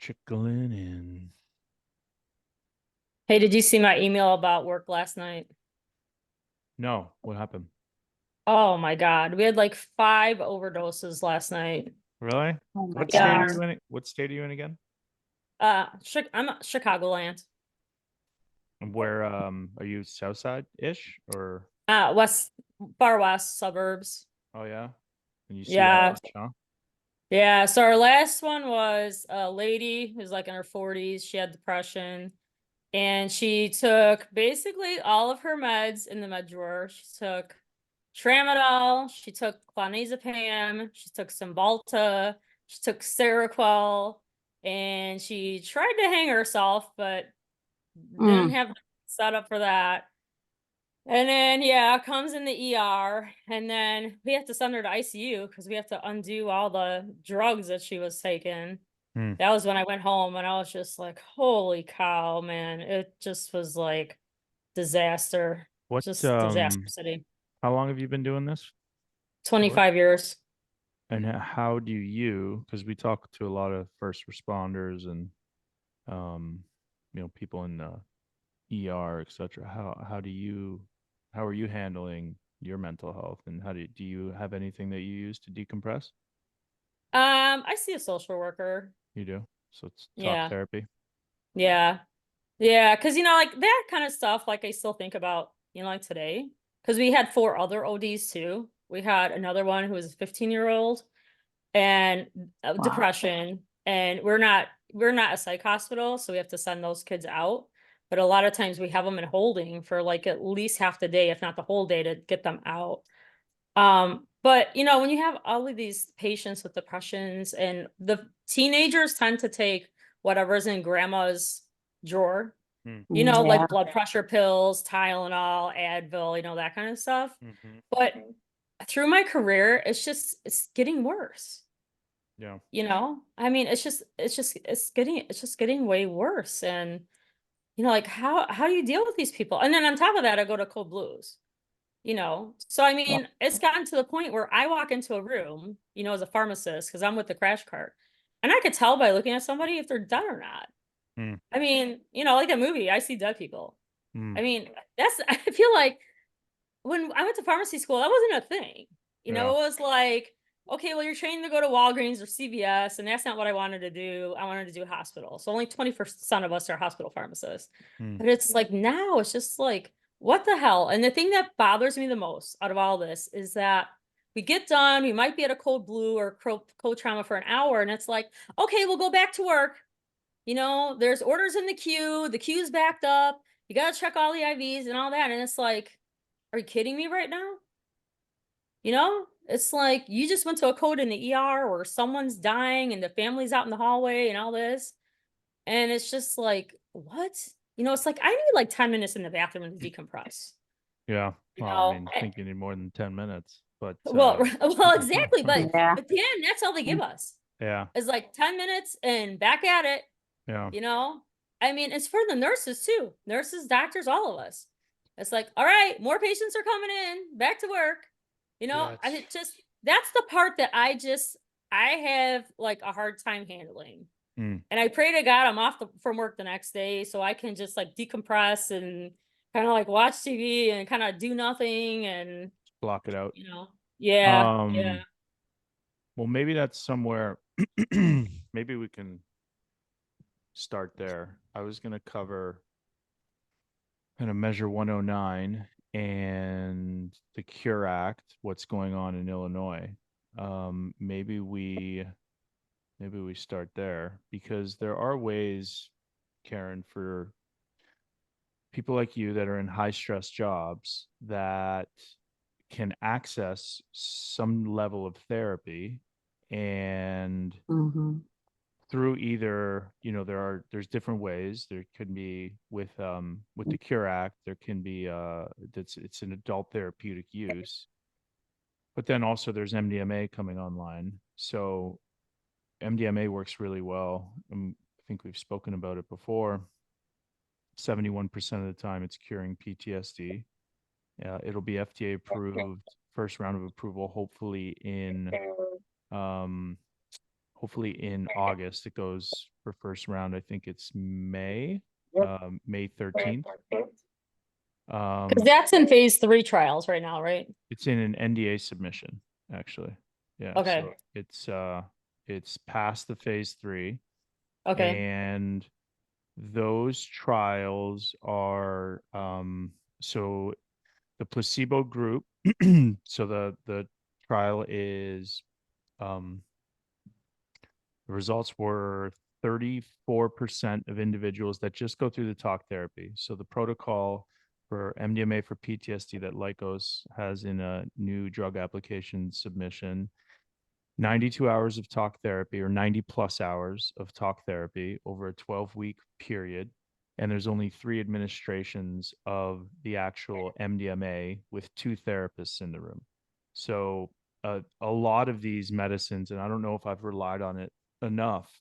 Trickling in. Hey, did you see my email about work last night? No, what happened? Oh my God. We had like 5 overdoses last night. Really? Oh my What state are Yeah. gosh. you in? What state are you in again? I'm at Chicagoland. And where are you South Side-ish or West, far west suburbs. oh yeah? And you see that Yeah. much, huh? Yeah. So our last one was a lady who's like in her 40s. She had depression and she took basically all of her meds in the med drawer. She took tramadol, she took clonazepam, she took Cymbalta, she took Seroquel, and she tried to hang herself, but didn't Mm. have the set up for that. And then yeah, comes in the ER, and then we have to send her to ICU because we have to undo all the drugs that she was taking. Hmm. That was when I went home, and I was just like, "Holy cow, man!" It just was like disaster, What just disaster city. how long have you been doing this work? 25 years. And how do you, because we talk to a lot of first responders and um people in the ER, etc. How are you handling your mental health, and do you have anything that you use to decompress? I see a social worker. You do. So it's talk Yeah. therapy. Yeah. Yeah. Cause like that kind of stuff, like I still think about, like today. Cause we had 4 other ODs too. We had another one who was a 15-year-old and Wow. depression. And we're not a psych hospital, so we have to send those kids out. But a lot of times we have them in holding for like at least half the day, if not the whole day, to get them out. But when you have all of these patients with depressions and the teenagers tend to take whatever's in grandma's drawer, Mm. Yeah. like blood pressure pills, Tylenol, Advil, that kind of stuff. Hmm. But through my career, it's getting worse. Yeah. I mean, it's just getting way worse. And like how do you deal with these people? And then on top of that, I go to cold blues. So I Yeah. mean, it's gotten to the point where I walk into a room, as a pharmacist, because I'm with the crash cart, and I could tell by looking at somebody if they're dead or not. Mm. I mean, like that movie, I see dead people. Mm. I mean, I feel like when I went to pharmacy school, that wasn't a thing. It Yeah. was like, okay, well, you're trained to go to Walgreens or CVS, and that's not what I wanted to do. I wanted to do a hospital. So only 20% of us are hospital pharmacists. Mm. But it's like now it's just like, what the hell? And the thing that bothers me the most out of all this is that we get done, we might be at a cold blue or cold trauma for an hour, and it's like, okay, we'll go back to work. There's orders in the queue's backed up. You got to check all the IVs and all that. And it's like, are you kidding me right now? It's like you just went to a code in the ER or someone's dying and the family's out in the hallway and all this. And it's just like, what? It's like I need like 10 minutes in the bathroom to decompress. Yeah. You Well, I know? mean, I think you need more than 10 minutes, but Well, well, exactly. But Yeah. but then that's all they give us. yeah. It's like 10 minutes and back at it, Yeah. you know? I mean, it's for the nurses too. Nurses, doctors, all of us. It's like, all right, more patients are coming in, back to work. Yeah, I just that's the part that I have like a hard time handling. mm, And I pray to God I'm off from work the next day so I can just like decompress and kind of like watch TV and kind of do nothing and block it out. you know. Yeah, yeah. Um, well, maybe that's somewhere. Maybe we can start there. I was going to cover kind of Measure 109 and the Cure Act, what's going on in Illinois. Maybe we start there because there are ways, Karen, for people like you that are in high stress jobs that can access some level of therapy, and Hmm. through either, there's different ways. There could be with the Cure Act, there can be it's an adult therapeutic use, but then also there's MDMA coming online. So MDMA works really well. I think we've spoken about it before. 71% of the time it's curing PTSD. It'll be FDA approved, first round of approval, hopefully in um, hopefully in August. It goes for first round. I think it's May 13th. Because Um, that's in phase 3 trials right now, right? it's in an NDA submission, actually. Yeah, Okay. so it's past the phase 3, Okay. and those trials are so the placebo group. So the trial is um the results were 34% of individuals that just go through the talk therapy. So the protocol for MDMA for PTSD that Lykos has in a new drug application submission, 92 hours of talk therapy, or 90 plus hours of talk therapy over a 12-week period. And there's only 3 administrations of the actual MDMA with 2 therapists in the room. So a lot of these medicines, and I don't know if I've relied on it enough,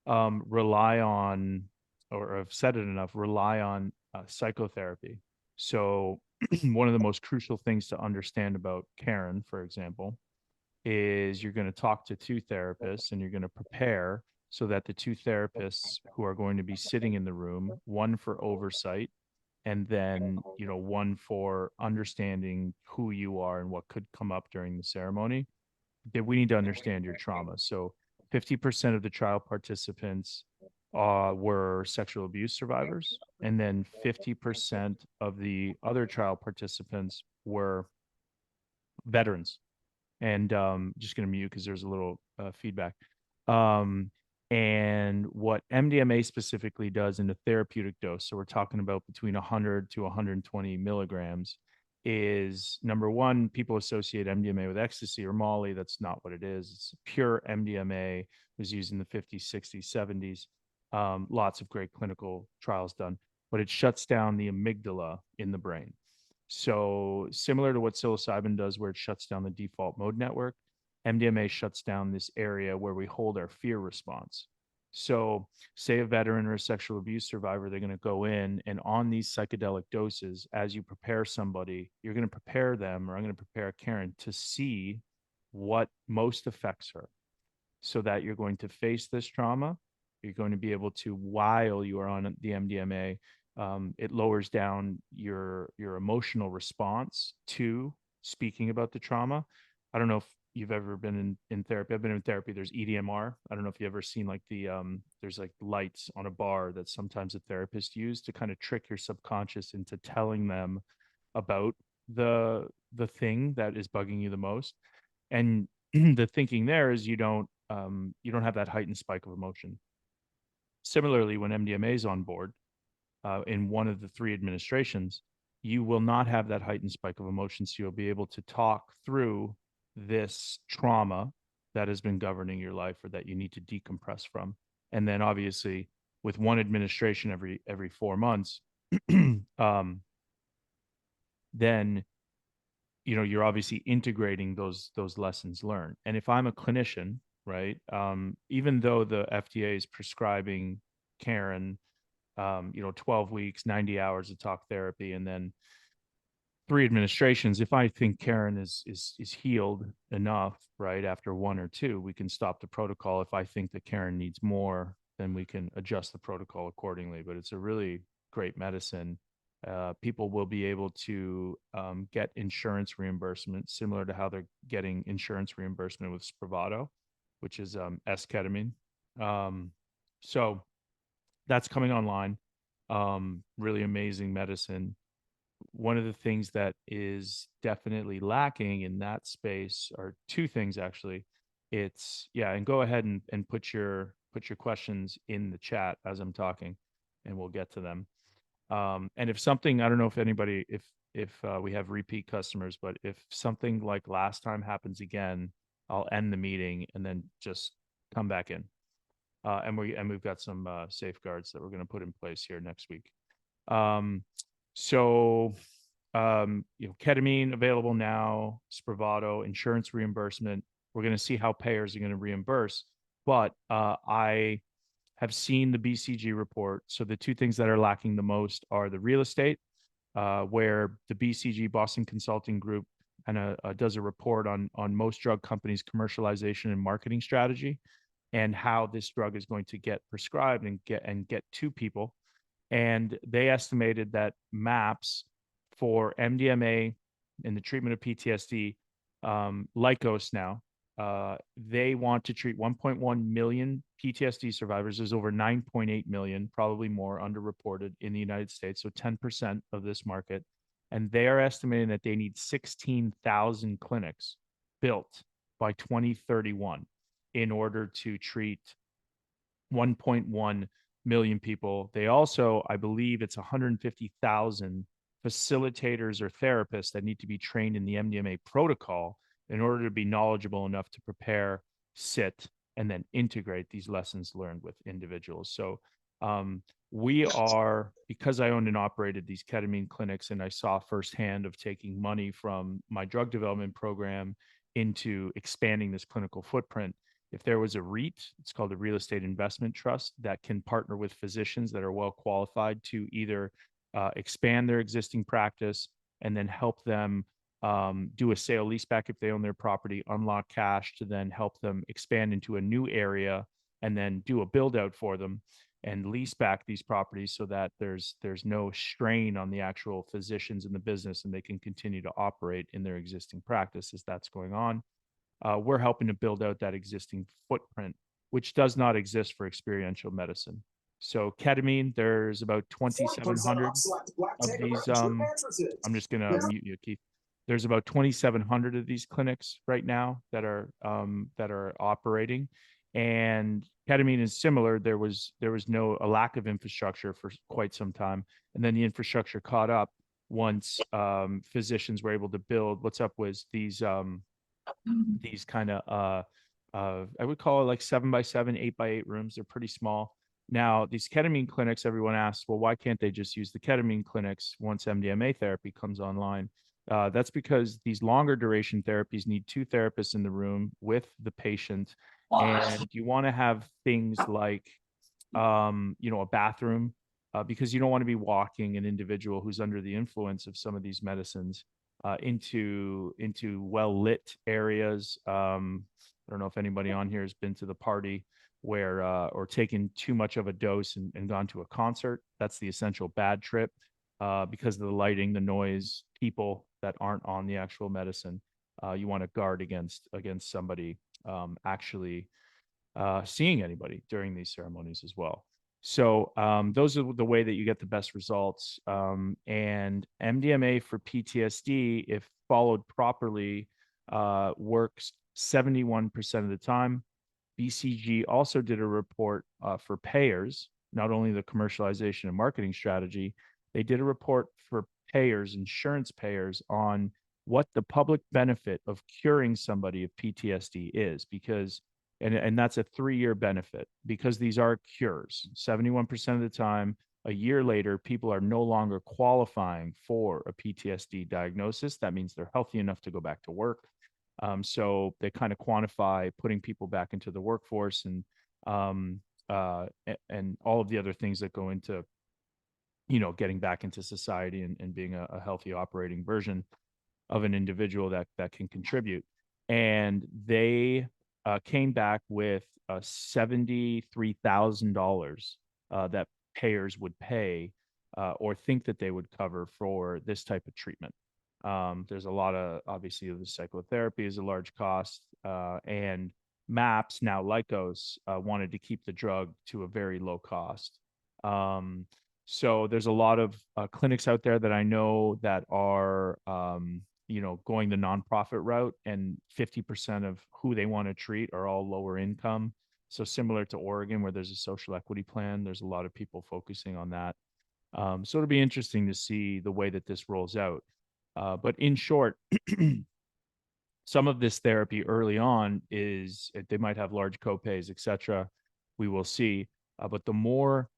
rely on, or have said it enough, rely on psychotherapy. So one of the most crucial things to understand about Karen, for example, is you're going to talk to 2 therapists, and you're going to prepare so that the 2 therapists who are going to be sitting in the room, one for oversight, and then, one for understanding who you are and what could come up during the ceremony, that we need to understand your trauma. So 50% of the trial participants were sexual abuse survivors, and then 50% of the other trial participants were veterans. And just going to mute because there's a little feedback. Um, and what MDMA specifically does in a therapeutic dose, so we're talking about between 100 to 120 milligrams, is number one, people associate MDMA with ecstasy or Molly. That's not what it is. It's pure MDMA. It was used in the 50s, 60s, 70s. Lots of great clinical trials done, but it shuts down the amygdala in the brain. So similar to what psilocybin does, where it shuts down the default mode network, MDMA shuts down this area where we hold our fear response. So, say a veteran or a sexual abuse survivor, they're going to go in, and on these psychedelic doses, as you prepare somebody, you're going to prepare them, or I'm going to prepare Karen to see what most affects her, so that you're going to face this trauma. You're going to be able to, while you are on the MDMA, it lowers down your emotional response to speaking about the trauma. I don't know if you've ever been in therapy. I've been in therapy. There's EDMR. I don't know if you've ever seen like there's like lights on a bar that sometimes a therapist use to kind of trick your subconscious into telling them about the thing that is bugging you the most. And the thinking there is you don't have that heightened spike of emotion. Similarly, when MDMA is on board in one of the 3 administrations, you will not have that heightened spike of emotion. So you'll be able to talk through this trauma that has been governing your life, or that you need to decompress from. And then obviously with one administration every 4 months, then you're obviously integrating those lessons learned. And if I'm a clinician, right, even though the FDA is prescribing Karen 12 weeks, 90 hours of talk therapy, and then 3 administrations, if I think Karen is healed enough, right, after 1 or 2, we can stop the protocol. If I think that Karen needs more, then we can adjust the protocol accordingly. But it's a really great medicine. People will be able to get insurance reimbursement, similar to how they're getting insurance reimbursement with Spravato, which is S-ketamine. So that's coming online. Really amazing medicine. One of the things that is definitely lacking in that space are 2 things, actually. It's, yeah, and go ahead and put your questions in the chat as I'm talking, and we'll get to them. And if something, I don't know if anybody, if we have repeat customers, but if something like last time happens again, I'll end the meeting and then just come back in. And we've got some safeguards that we're going to put in place here next week. Um, so ketamine available now, Spravato, insurance reimbursement. We're going to see how payers are going to reimburse. But I have seen the BCG report. So the 2 things that are lacking the most are the real estate, where the BCG, Boston Consulting Group, and does a report on most drug companies' commercialization and marketing strategy. and how this drug is going to get prescribed and get to people. And they estimated that MAPS for MDMA in the treatment of PTSD, Lycos now, they want to treat 1.1 million PTSD survivors. There's over 9.8 million, probably more, underreported in the United States. So 10% of this market. And they are estimating that they need 16,000 clinics built by 2031 in order to treat 1.1 million people. They also, I believe it's 150,000 facilitators or therapists that need to be trained in the MDMA protocol in order to be knowledgeable enough to prepare, sit, and then integrate these lessons learned with individuals. So we are, because I owned and operated these ketamine clinics and I saw firsthand of taking money from my drug development program into expanding this clinical footprint. If there was a REIT, it's called a real estate investment trust, that can partner with physicians that are well qualified to either expand their existing practice and then help them do a sale leaseback if they own their property, unlock cash to then help them expand into a new area, and then do a build out for them and lease back these properties so that there's no strain on the actual physicians in the business and they can continue to operate in their existing practice as that's going on. We're helping to build out that existing footprint, which does not exist for experiential medicine. So ketamine, there's about 2,700 of these. I'm just gonna mute you, Keith. There's about 2,700 of these clinics right now that are operating, and ketamine is similar. There was no a lack of infrastructure for quite some time, and then the infrastructure caught up once physicians were able to build. What's up was these kind of I would call it like 7x7, 8x8 rooms. They're pretty small. Now, these ketamine clinics, everyone asks, well, why can't they just use the ketamine clinics once MDMA therapy comes online? That's because these longer duration therapies need two therapists in the room with the patient. And you want to have things like, a bathroom, because you don't want to be walking an individual who's under the influence of some of these medicines into well lit areas. I don't know if anybody on here has been to the party where or taken too much of a dose and gone to a concert. That's the essential bad trip because of the lighting, the noise, people that aren't on the actual medicine. You want to guard against somebody actually seeing anybody during these ceremonies as well. So those are the way that you get the best results. And MDMA for PTSD, if followed properly, works 71% of the time. BCG also did a report for payers, not only the commercialization and marketing strategy, they did a report for payers, insurance payers, on what the public benefit of curing somebody of PTSD is, because and that's a 3-year benefit because these are cures. 71% of the time, a year later, people are no longer qualifying for a PTSD diagnosis. That means they're healthy enough to go back to work. So they kind of quantify putting people back into the workforce um, and all of the other things that go into, getting back into society and being a healthy operating version of an individual that can contribute. And they came back with $73,000 that payers would pay or think that they would cover for this type of treatment. There's a lot of, obviously, the psychotherapy is a large cost, and MAPS, now Lycos, wanted to keep the drug to a very low cost. So there's a lot of clinics out there that I know that are going the nonprofit route, and 50% of who they want to treat are all lower income. So similar to Oregon, where there's a social equity plan, there's a lot of people focusing on that. So it'll be interesting to see the way that this rolls out. But in short, some of this therapy early on is they might have large copays, etc. We will see. But the more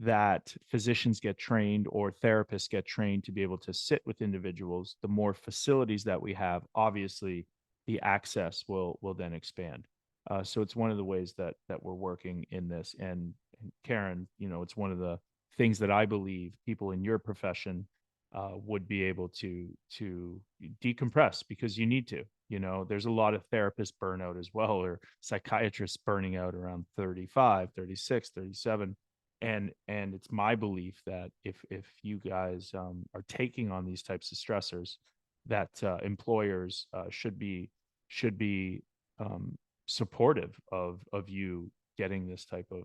that physicians get trained or therapists get trained to be able to sit with individuals, the more facilities that we have, obviously the access will then expand. So it's one of the ways that we're working in this. And Karen, it's one of the things that I believe people in your profession would be able to decompress because you need to. You know, there's a lot of therapist burnout as well, or psychiatrists burning out around 35, 36, 37. And it's my belief that if you guys are taking on these types of stressors, that employers should be um, supportive of you getting this type of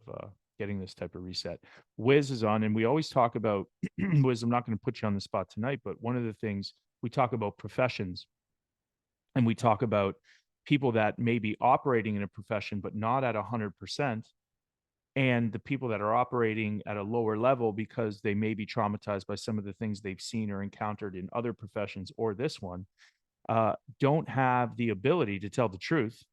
reset. Wiz is on, and we always talk about Wiz. I'm not going to put you on the spot tonight, but one of the things we talk about professions, and we talk about people that may be operating in a profession but not at 100%, and the people that are operating at a lower level because they may be traumatized by some of the things they've seen or encountered in other professions or this one, don't have the ability to tell the truth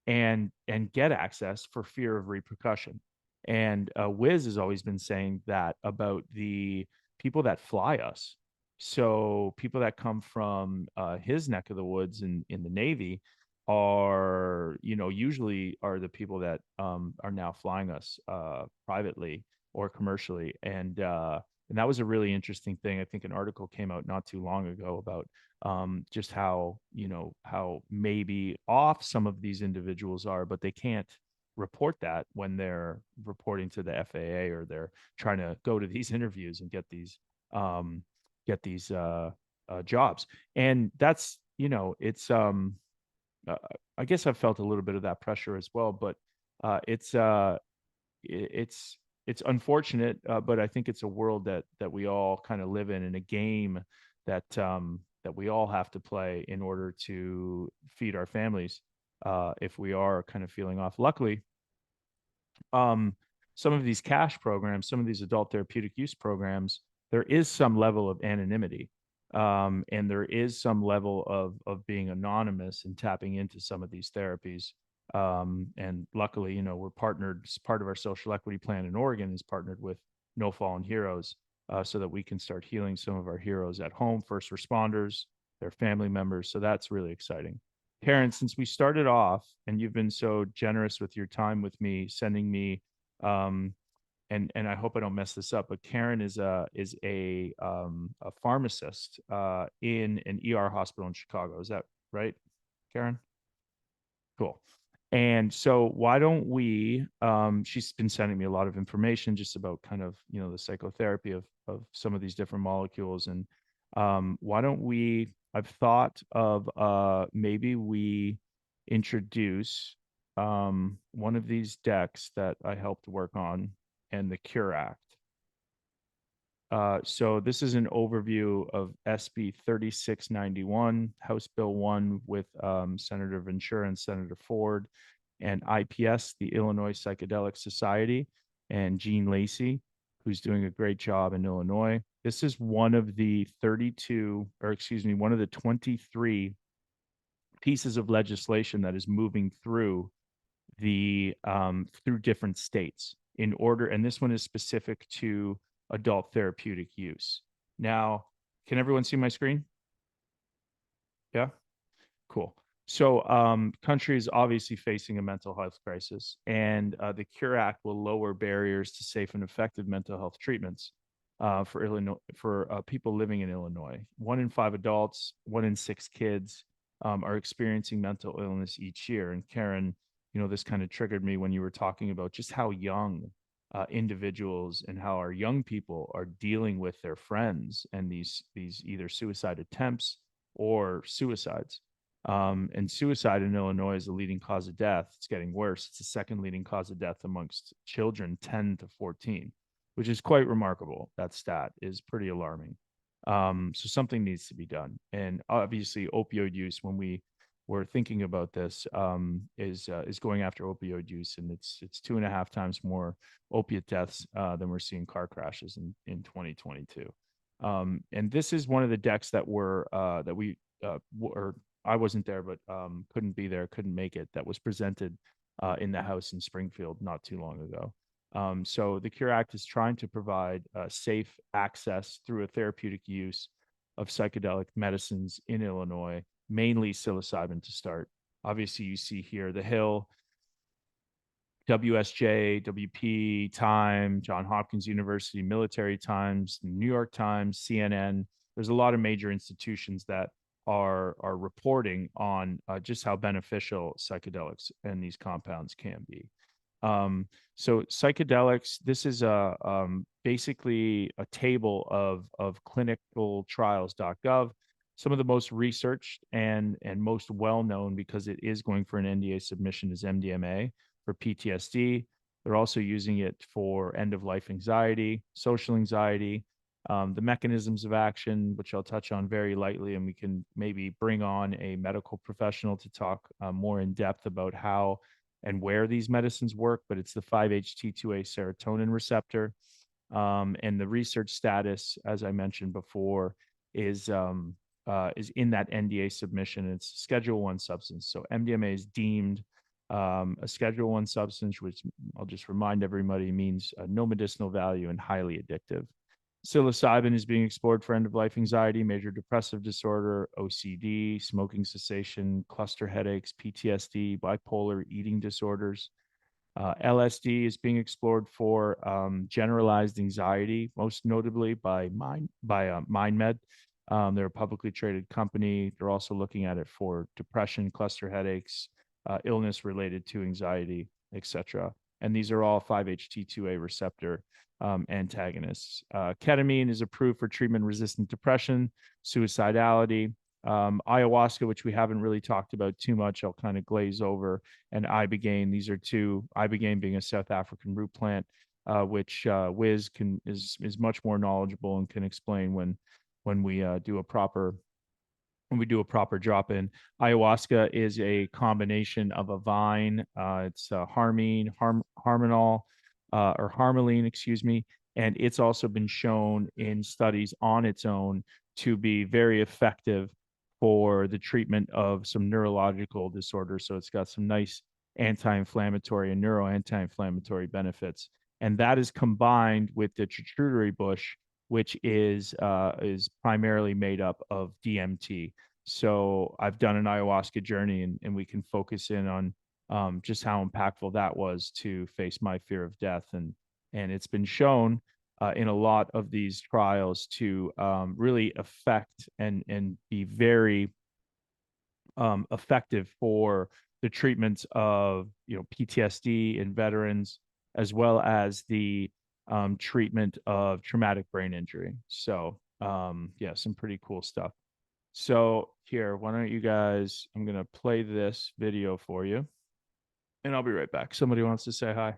and get access for fear of repercussion. And Wiz has always been saying that about the people that fly us. So people that come from his neck of the woods in the Navy are, usually are the people that are now flying us privately or commercially. And that was a really interesting thing. I think an article came out not too long ago about just how maybe off some of these individuals are, but they can't report that when they're reporting to the FAA, or they're trying to go to these interviews and um, get these jobs. And that's, it's uh, I guess I've felt a little bit of that pressure as well, but it's it's unfortunate, but I think it's a world that we all kind of live in, and a game that we all have to play in order to feed our families, if we are kind of feeling off. Luckily, um, some of these cash programs, some of these adult therapeutic use programs, there is some level of anonymity, and there is some level of being anonymous and tapping into some of these therapies. And luckily, we're partnered. Part of our social equity plan in Oregon is partnered with No Fallen Heroes, so that we can start healing some of our heroes at home, first responders, their family members. So that's really exciting. Karen, since we started off and you've been so generous with your time with me, sending me, um, and I hope I don't mess this up, but Karen is a pharmacist in an ER hospital in Chicago. Is that right, Karen? Cool. And so why don't we, she's been sending me a lot of information just about kind of, the psychotherapy of some of these different molecules. And why don't we, I've thought of maybe we introduce one of these decks that I helped work on, and the Cure Act. So this is an overview of SB 3691, House Bill 1 with Senator Ventura and Senator Ford, and IPS, the Illinois Psychedelic Society, and Gene Lacey, who's doing a great job in Illinois. This is one of the 32, or excuse me, one of the 23 pieces of legislation that is moving through different states in order, and this one is specific to adult therapeutic use. Now, can everyone see my screen? Yeah, cool. So, country is obviously facing a mental health crisis, and the Cure Act will lower barriers to safe and effective mental health treatments for Illinois, for people living in Illinois. 1 in 5 adults, 1 in 6 kids are experiencing mental illness each year. And Karen, this kind of triggered me when you were talking about just how young individuals and how our young people are dealing with their friends and these either suicide attempts or suicides. And suicide in Illinois is the leading cause of death. It's getting worse. It's the second leading cause of death amongst children 10 to 14, which is quite remarkable. That stat is pretty alarming. So something needs to be done. And obviously, opioid use, when we were thinking about this, is going after opioid use, and it's 2.5 times more opiate deaths than we're seeing car crashes in 2022. And this is one of the decks that were that we or I wasn't there, but couldn't be there, couldn't make it. That was presented in the House in Springfield not too long ago. So the Cure Act is trying to provide safe access through a therapeutic use of psychedelic medicines in Illinois, mainly psilocybin to start. Obviously, you see here the Hill, WSJ, WP, Time, John Hopkins University, Military Times, New York Times, CNN. there's a lot of major institutions that are reporting on just how beneficial psychedelics and these compounds can be. So psychedelics, this is a basically a table of clinicaltrials.gov. Some of the most researched and most well known, because it is going for an NDA submission, is MDMA for PTSD. They're also using it for end of life anxiety, social anxiety, the mechanisms of action, which I'll touch on very lightly, and we can maybe bring on a medical professional to talk more in depth about how and where these medicines work. But it's the 5-HT2A serotonin receptor, and the research status, as I mentioned before, is in that NDA submission. It's Schedule 1 substance. So MDMA is deemed a Schedule 1 substance, which I'll just remind everybody means no medicinal value and highly addictive. Psilocybin is being explored for end-of-life anxiety, major depressive disorder, OCD, smoking cessation, cluster headaches, PTSD, bipolar eating disorders. LSD is being explored for generalized anxiety, most notably by MindMed. They're a publicly traded company. They're also looking at it for depression, cluster headaches, illness related to anxiety, etc. And these are all 5-HT2A receptor antagonists. Ketamine is approved for treatment-resistant depression, suicidality. Ayahuasca, which we haven't really talked about too much, I'll kind of glaze over, and ibogaine. These are two. Ibogaine being a South African root plant, which Wiz is much more knowledgeable and can explain when we do a proper drop in. Ayahuasca is a combination of a vine. It's harmonol, or harmaline, excuse me. And it's also been shown in studies on its own to be very effective for the treatment of some neurological disorders. So it's got some nice anti-inflammatory and neuro-anti-inflammatory benefits. And that is combined with the charcuterie bush, which is primarily made up of DMT. So I've done an ayahuasca journey, and we can focus in on just how impactful that was to face my fear of death. And it's been shown in a lot of these trials to really affect and be very effective for the treatments of PTSD in veterans, as well as the treatment of traumatic brain injury. So yeah, some pretty cool stuff. So here, why don't you guys? I'm gonna play this video for you, and I'll be right back. Somebody wants to say hi.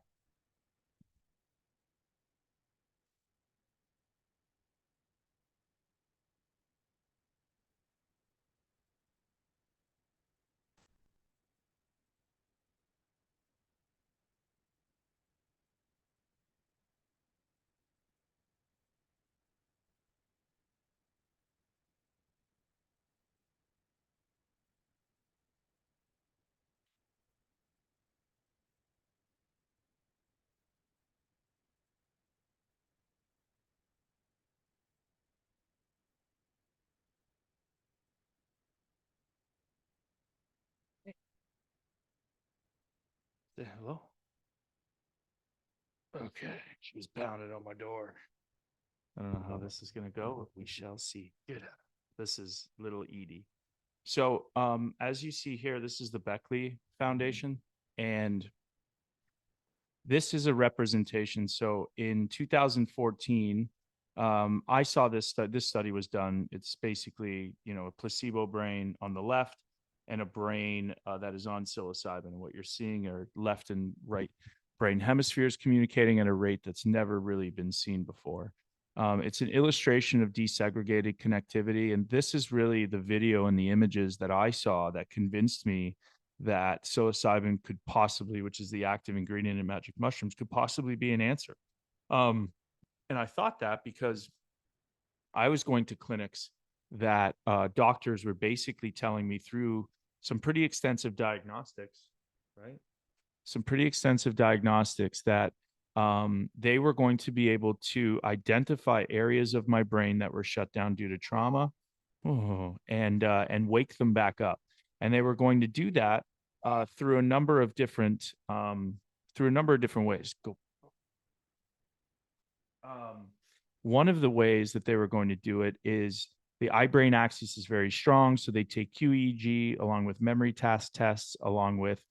Say hello. Okay, she's pounding on my door. I don't know how this is gonna go, but we shall see. Good. This is little Edie. So, as you see here, this is the Beckley Foundation, and this is a representation. So, in 2014, I saw this. This study was done. It's basically, a placebo brain on the left and a brain that is on psilocybin. And what you're seeing are left and right brain hemispheres communicating at a rate that's never really been seen before. It's an illustration of desegregated connectivity. And this is really the video and the images that I saw that convinced me that psilocybin could possibly, which is the active ingredient in magic mushrooms, could possibly be an answer. And I thought that because I was going to clinics that doctors were basically telling me through some pretty extensive diagnostics, right? Some pretty extensive diagnostics that they were going to be able to identify areas of my brain that were shut down due to trauma, and wake them back up. And they were going to do that through a number of different ways. Go. One of the ways that they were going to do it is The eye-brain axis is very strong, so they take QEEG along with memory task tests, along with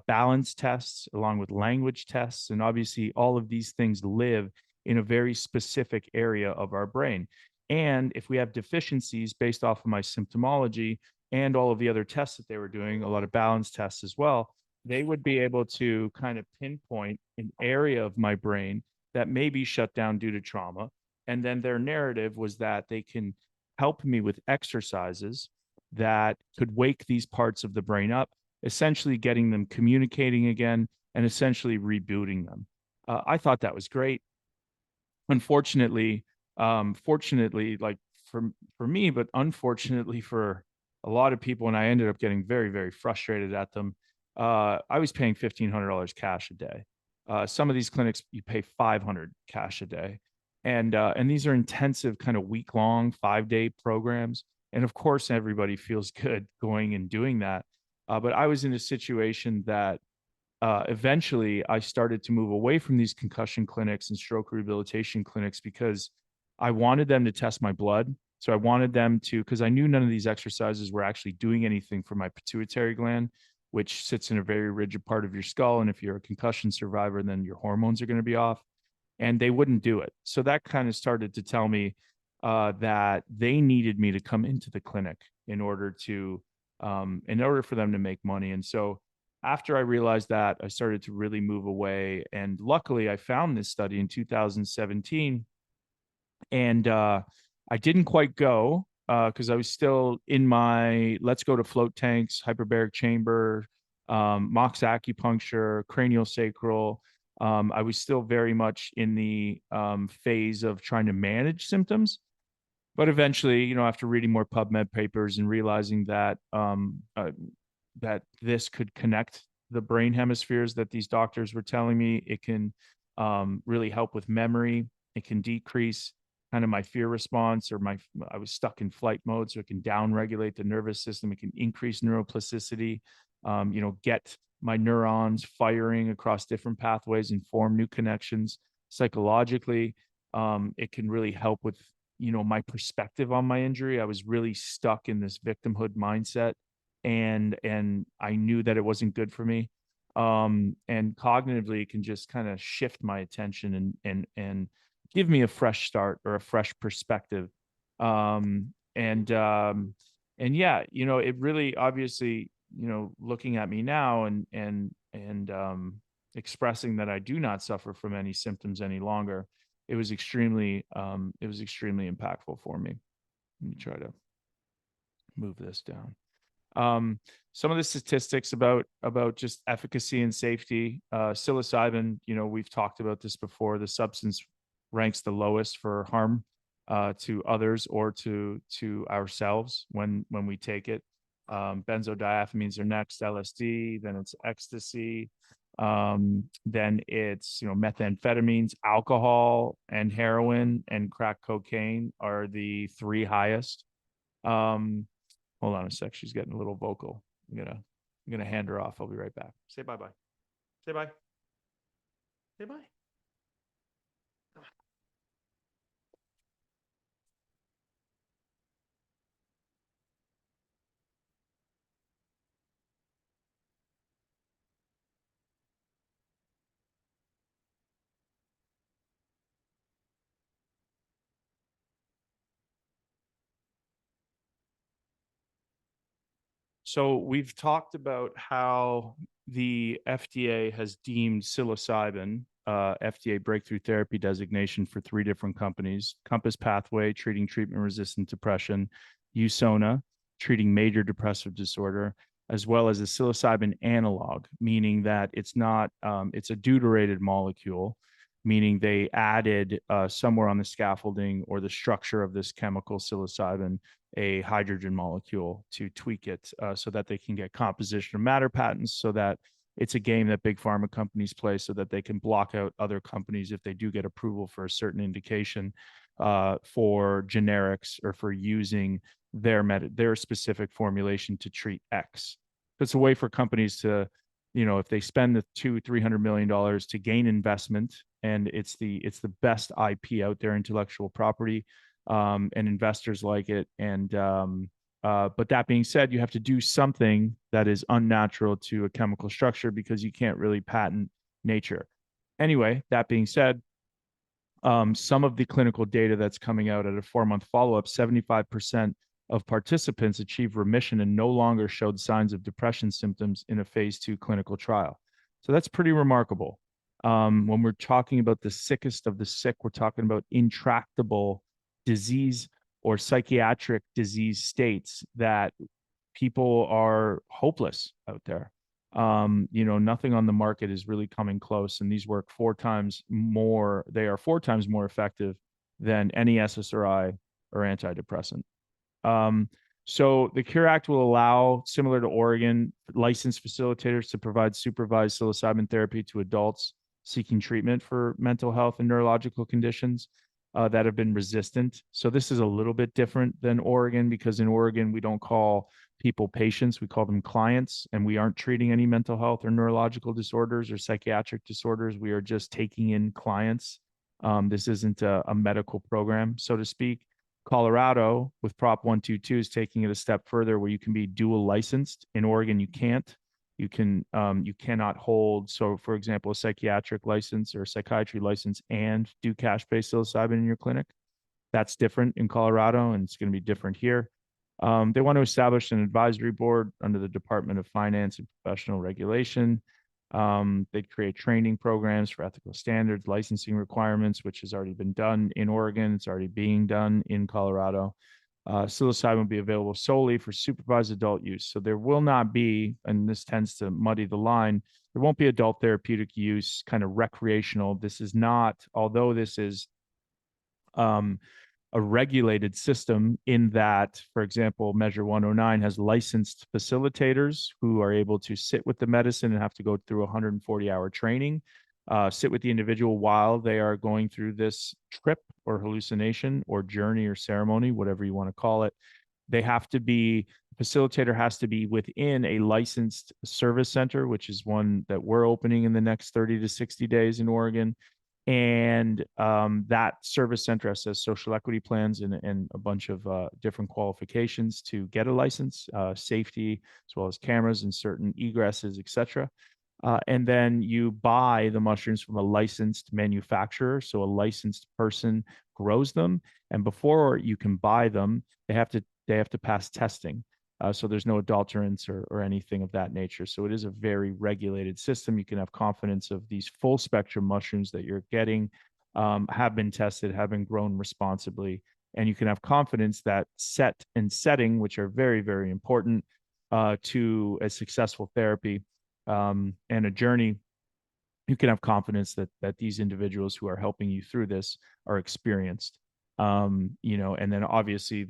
balance tests, along with language tests, and obviously all of these things live in a very specific area of our brain. And if we have deficiencies based off of my symptomology and all of the other tests that they were doing, a lot of balance tests as well, they would be able to kind of pinpoint an area of my brain that may be shut down due to trauma. And then their narrative was that they can help me with exercises that could wake these parts of the brain up, essentially getting them communicating again and essentially rebooting them. I thought that was great. Unfortunately, fortunately, like for me, but unfortunately for a lot of people, and I ended up getting very, very frustrated at them. I was paying $1,500 cash a day. Some of these clinics you pay 500 cash a day, and these are intensive, kind of week long, 5 day programs. And of course, everybody feels good going and doing that. But I was in a situation that eventually I started to move away from these concussion clinics and stroke rehabilitation clinics because I wanted them to test my blood. So I wanted them to, because I knew none of these exercises were actually doing anything for my pituitary gland, which sits in a very rigid part of your skull. And if you're a concussion survivor, then your hormones are going to be off. And they wouldn't do it. So that kind of started to tell me that they needed me to come into the clinic in order for them to make money. And so after I realized that, I started to really move away. And luckily, I found this study in 2017, and I didn't quite go because I was still in my let's go to float tanks, hyperbaric chamber, mox acupuncture, cranial sacral. I was still very much in the phase of trying to manage symptoms. But eventually, after reading more PubMed papers and realizing that this could connect the brain hemispheres that these doctors were telling me, it can really help with memory. It can decrease kind of my fear response, or I was stuck in flight mode, so it can down regulate the nervous system. It can increase neuroplasticity, get my neurons firing across different pathways and form new connections. Psychologically, it can really help with my perspective on my injury. I was really stuck in this victimhood mindset, and I knew that it wasn't good for me. And cognitively, it can just kind of shift my attention and give me a fresh start or a fresh perspective. And yeah, it really obviously, looking at me now and expressing that I do not suffer from any symptoms any longer, it was extremely impactful for me. Let me try to move this down. Some of the statistics about just efficacy and safety. Psilocybin, we've talked about this before. The substance ranks the lowest for harm to others or to ourselves when we take it. Benzodiazepines are next, LSD, then it's ecstasy, then it's methamphetamines, alcohol, and heroin and crack cocaine are the three highest. Hold on a sec, she's getting a little vocal. I'm gonna hand her off. I'll be right back. Say bye bye. Say bye. Say bye. So we've talked about how the FDA has deemed psilocybin FDA breakthrough therapy designation for three different companies: Compass Pathway, treating treatment-resistant depression; USONA, treating major depressive disorder; as well as a psilocybin analog, meaning that it's not, it's a deuterated molecule, meaning they added somewhere on the scaffolding or the structure of this chemical psilocybin a hydrogen molecule to tweak it so that they can get composition of matter patents, so that it's a game that big pharma companies play so that they can block out other companies if they do get approval for a certain indication for generics or for using their specific formulation to treat X. It's a way for companies to, if they spend the $200-300 million to gain investment, and it's the best IP out there, intellectual property, and investors like it. And but that being said, you have to do something that is unnatural to a chemical structure because you can't really patent nature. Anyway, that being said, some of the clinical data that's coming out at a 4-month follow-up, 75% of participants achieved remission and no longer showed signs of depression symptoms in a phase 2 clinical trial. So that's pretty remarkable. When we're talking about the sickest of the sick, we're talking about intractable disease or psychiatric disease states that people are hopeless out there. Nothing on the market is really coming close, and these work 4 times more. They are 4 times more effective than any SSRI or antidepressant. Um, so the Cure Act will allow, similar to Oregon, licensed facilitators to provide supervised psilocybin therapy to adults seeking treatment for mental health and neurological conditions that have been resistant. So this is a little bit different than Oregon because in Oregon, we don't call people patients, we call them clients, and we aren't treating any mental health or neurological disorders or psychiatric disorders. We are just taking in clients. This isn't a medical program, so to speak. Colorado, with Prop 122, is taking it a step further where you can be dual licensed. In Oregon, you can't. You cannot hold, so for example, a psychiatric license or a psychiatry license and do cash-based psilocybin in your clinic. That's different in Colorado, and it's going to be different here. They want to establish an advisory board under the Department of Finance and Professional Regulation. They create training programs for ethical standards, licensing requirements, which has already been done in Oregon. It's already being done in Colorado. Psilocybin will be available solely for supervised adult use. So there will not be, and this tends to muddy the line, there won't be adult therapeutic use, kind of recreational. This is not, although this is um, a regulated system in that, for example, Measure 109 has licensed facilitators who are able to sit with the medicine and have to go through 140-hour training, sit with the individual while they are going through this trip or hallucination or journey or ceremony, whatever you want to call it. They have to be, facilitator has to be within a licensed service center, which is one that we're opening in the next 30 to 60 days in Oregon. And that service center has social equity plans and a bunch of different qualifications to get a license, safety, as well as cameras and certain egresses, etc. And then you buy the mushrooms from a licensed manufacturer. So a licensed person grows them. And before you can buy them, they have to pass testing. So there's no adulterants or anything of that nature. So it is a very regulated system. You can have confidence of these full spectrum mushrooms that you're getting have been tested, have been grown responsibly. And you can have confidence that set and setting, which are very, very important to a successful therapy and a journey, you can have confidence that these individuals who are helping you through this are experienced. And then obviously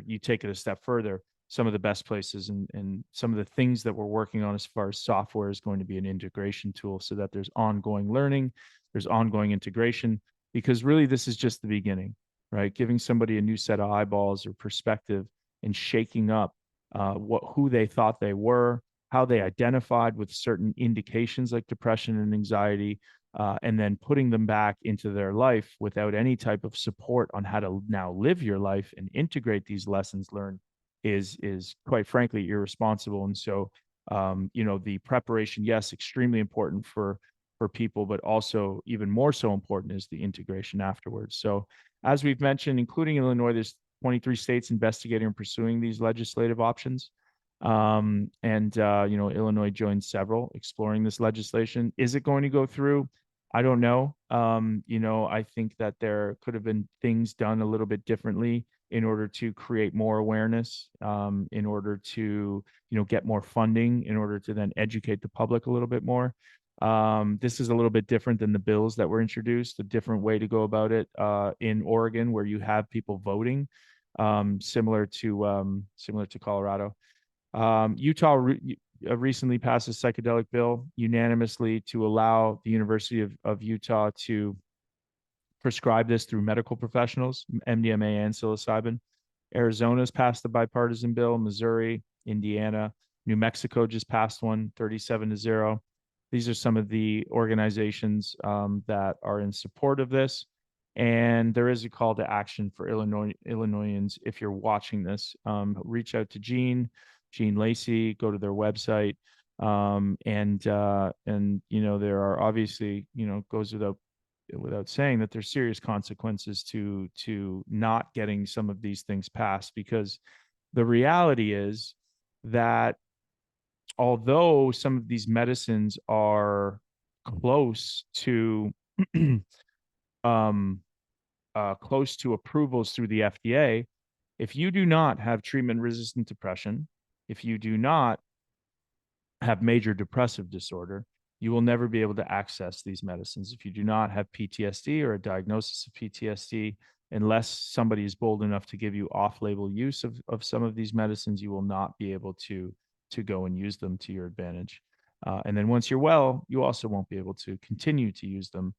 you take it a step further. Some of the best places and some of the things that we're working on as far as software is going to be an integration tool so that there's ongoing learning, there's ongoing integration, because really this is just the beginning, right? Giving somebody a new set of eyeballs or perspective and shaking up who they thought they were, how they identified with certain indications like depression and anxiety, and then putting them back into their life without any type of support on how to now live your life and integrate these lessons learned is quite frankly irresponsible. And so, the preparation, yes, extremely important for people, but also even more so important is the integration afterwards. So, as we've mentioned, including Illinois, there's 23 states investigating and pursuing these legislative options. Illinois joined several exploring this legislation. Is it going to go through? I don't know. I think that there could have been things done a little bit differently in order to create more awareness, in order to, get more funding, in order to then educate the public a little bit more. This is a little bit different than the bills that were introduced, a different way to go about it in Oregon, where you have people voting, similar to Colorado. Utah recently passed a psychedelic bill unanimously to allow the University of Utah to prescribe this through medical professionals, MDMA and psilocybin. Arizona's passed a bipartisan bill. Missouri, Indiana, New Mexico just passed one, 37-0. These are some of the organizations that are in support of this. And there is a call to action for Illinoisans. If you're watching this, reach out to Gene Lacey, go to their website. And there are obviously, goes without saying that there's serious consequences to not getting some of these things passed, because the reality is that although some of these medicines are close to um, close to approvals through the FDA, if you do not have treatment-resistant depression, if you do not have major depressive disorder, you will never be able to access these medicines. If you do not have PTSD or a diagnosis of PTSD, unless somebody is bold enough to give you off-label use of some of these medicines, you will not be able to go and use them to your advantage. And then once you're well, you also won't be able to continue to use them,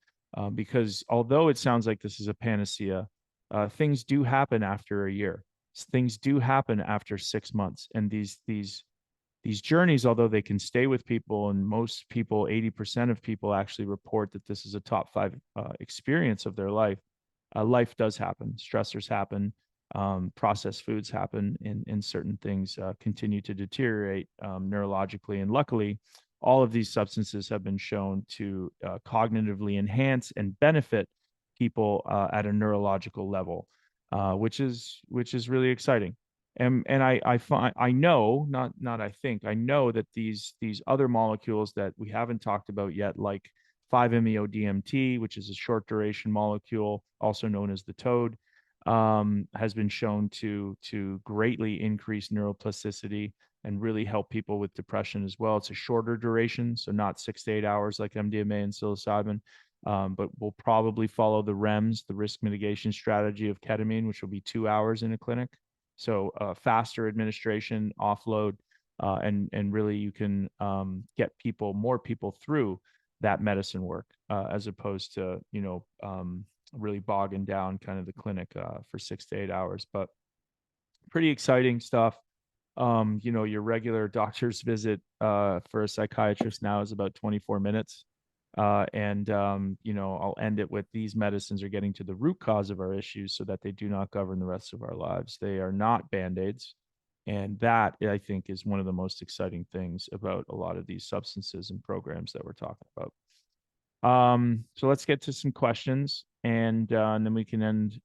because although it sounds like this is a panacea, things do happen after a year. Things do happen after 6 months, and these journeys, although they can stay with people, and most people, 80% of people actually report that this is a top five experience of their life. Life does happen. Stressors happen. Processed foods happen, and certain things continue to deteriorate neurologically. And luckily, all of these substances have been shown to cognitively enhance and benefit people at a neurological level, which is really exciting. And I find, I know, not I think, I know that these other molecules that we haven't talked about yet, like 5-MeO DMT, which is a short duration molecule, also known as the toad, has been shown to greatly increase neuroplasticity and really help people with depression as well. It's a shorter duration, so not 6 to 8 hours like MDMA and psilocybin, but we'll probably follow the REMS, the risk mitigation strategy of ketamine, which will be 2 hours in a clinic. So faster administration, offload, and really you can get more people through that medicine work, as opposed to really bogging down kind of the clinic for 6 to 8 hours. But pretty exciting stuff. Your regular doctor's visit for a psychiatrist now is about 24 minutes. And I'll end it with, these medicines are getting to the root cause of our issues so that they do not govern the rest of our lives. They are not band-aids. And that, I think, is one of the most exciting things about a lot of these substances and programs that we're talking about. So let's get to some questions, and then we can end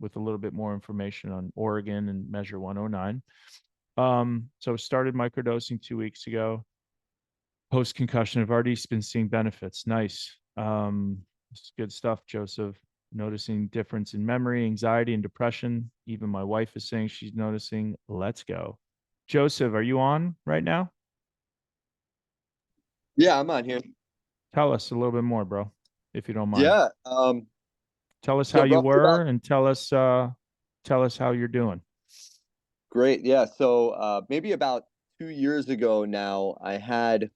with a little bit more information on Oregon and Measure 109. So started microdosing 2 weeks ago. Post concussion, I've already been seeing benefits. Nice. It's good stuff, Joseph. Noticing difference in memory, anxiety, and depression. Even my wife is saying she's noticing. Let's go. Joseph, are you on right now? Yeah, I'm on here. Tell us a little bit more, bro, if you don't mind. Yeah. Tell us Yeah, how you roughly were, about and tell us how you're doing. great. Yeah. So maybe about 2 years ago now, I had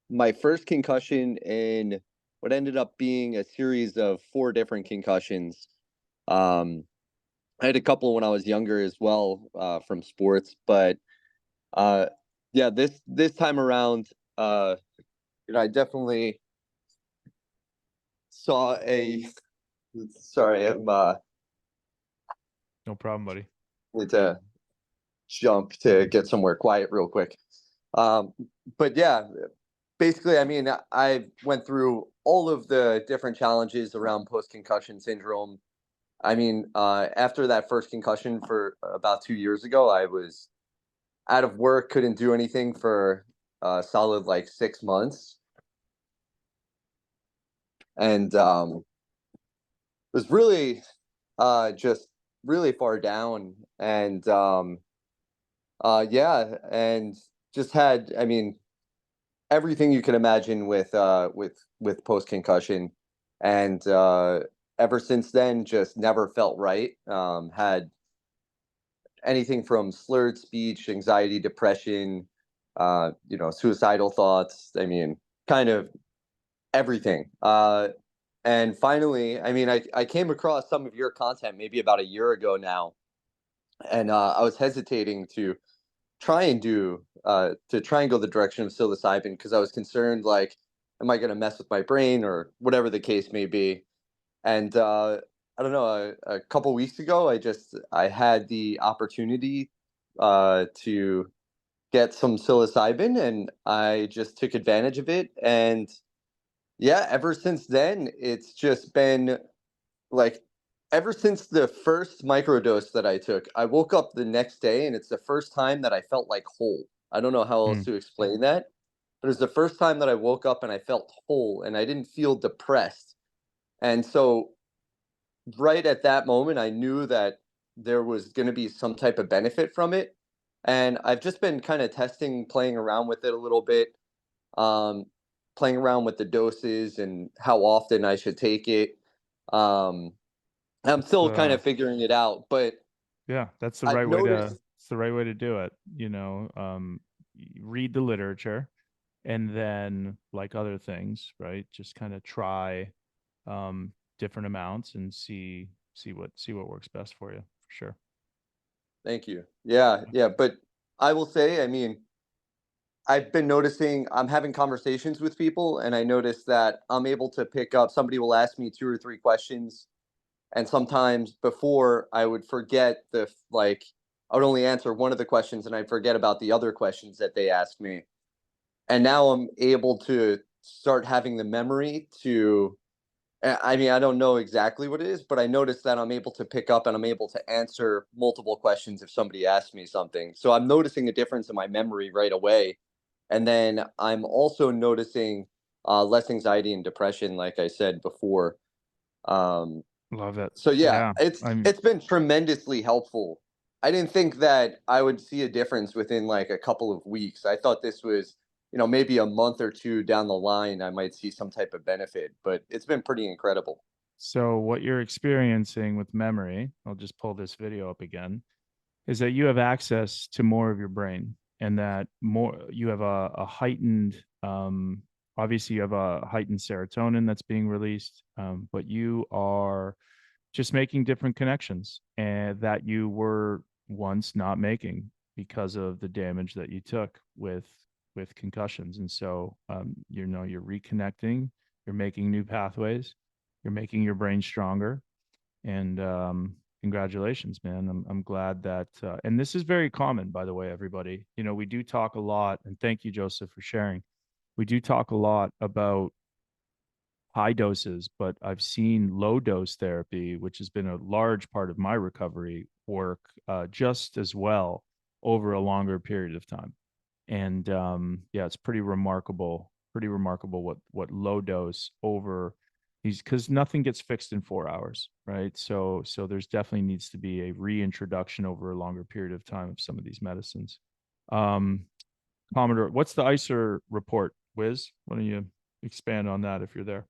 my first concussion in what ended up being a series of four different concussions. Um, I had a couple when I was younger as well, from sports, but uh, yeah, this time around, I definitely saw a. Sorry, I'm No problem, buddy. need to jump to get somewhere quiet real quick. Um, but yeah, basically, I mean, I went through all of the different challenges around post concussion syndrome. I mean, after that first concussion for about 2 years ago, I was out of work, couldn't do anything for a solid like 6 months, and was really just really far down. And yeah, and just had, I mean, everything you can imagine with post concussion, and ever since then, just never felt right. Had anything from slurred speech, anxiety, depression, suicidal thoughts. I mean, kind of everything. And finally, I mean, I came across some of your content maybe about a year ago now, and I was hesitating to try and go the direction of psilocybin, because I was concerned, like, am I going to mess with my brain or whatever the case may be. And I don't know, a couple weeks ago, I had the opportunity to get some psilocybin, and I just took advantage of it. And yeah, ever since then, it's just been like, ever since the first microdose that I took, I woke up the next day, and it's the first time that I felt like whole. I don't know how else Mm. to explain that, but it was the first time that I woke up and I felt whole, and I didn't feel depressed. And so right at that moment, I knew that there was going to be some type of benefit from it. And I've just been kind of testing, playing around with it a little bit, um, playing around with the doses and how often I should take it. Um, I'm That's still kind of figuring it out, but yeah, that's the I've right way to noticed, it's the right way to do it. Read the literature, and then like other things, right? Just kind of try different amounts and see what works best for you, for sure. thank you. Yeah, yeah. But I will say, I mean, I've been noticing I'm having conversations with people, and I notice that I'm able to pick up, somebody will ask me two or three questions. And sometimes before I would forget I would only answer one of the questions and I'd forget about the other questions that they asked me. And now I'm able to start having the memory to, I mean, I don't know exactly what it is, but I noticed that I'm able to pick up and I'm able to answer multiple questions if somebody asks me something. So I'm noticing a difference in my memory right away. And then I'm also noticing less anxiety and depression, like I said before. Um, Love it. so yeah, Yeah. I'm it's been tremendously helpful. I didn't think that I would see a difference within like a couple of weeks. I thought this was, maybe a month or two down the line I might see some type of benefit, but it's been pretty incredible. So what you're experiencing with memory, I'll just pull this video up again, is that you have access to more of your brain, and that more you have a heightened obviously you have a heightened serotonin that's being released, but you are just making different connections and that you were once not making because of the damage that you took with concussions. And so you're reconnecting, you're making new pathways, you're making your brain stronger. And congratulations, man. I'm glad that and this is very common, by the way, everybody. We do talk a lot, and thank you, Joseph, for sharing. We do talk a lot about high doses, but I've seen low dose therapy, which has been a large part of my recovery, work just as well over a longer period of time. And yeah, it's pretty remarkable what low dose over these, because nothing gets fixed in 4 hours, right? So there's definitely needs to be a reintroduction over a longer period of time of some of these medicines. Um, Commodore, what's the ICER report, Wiz? Why don't you expand on that if you're there?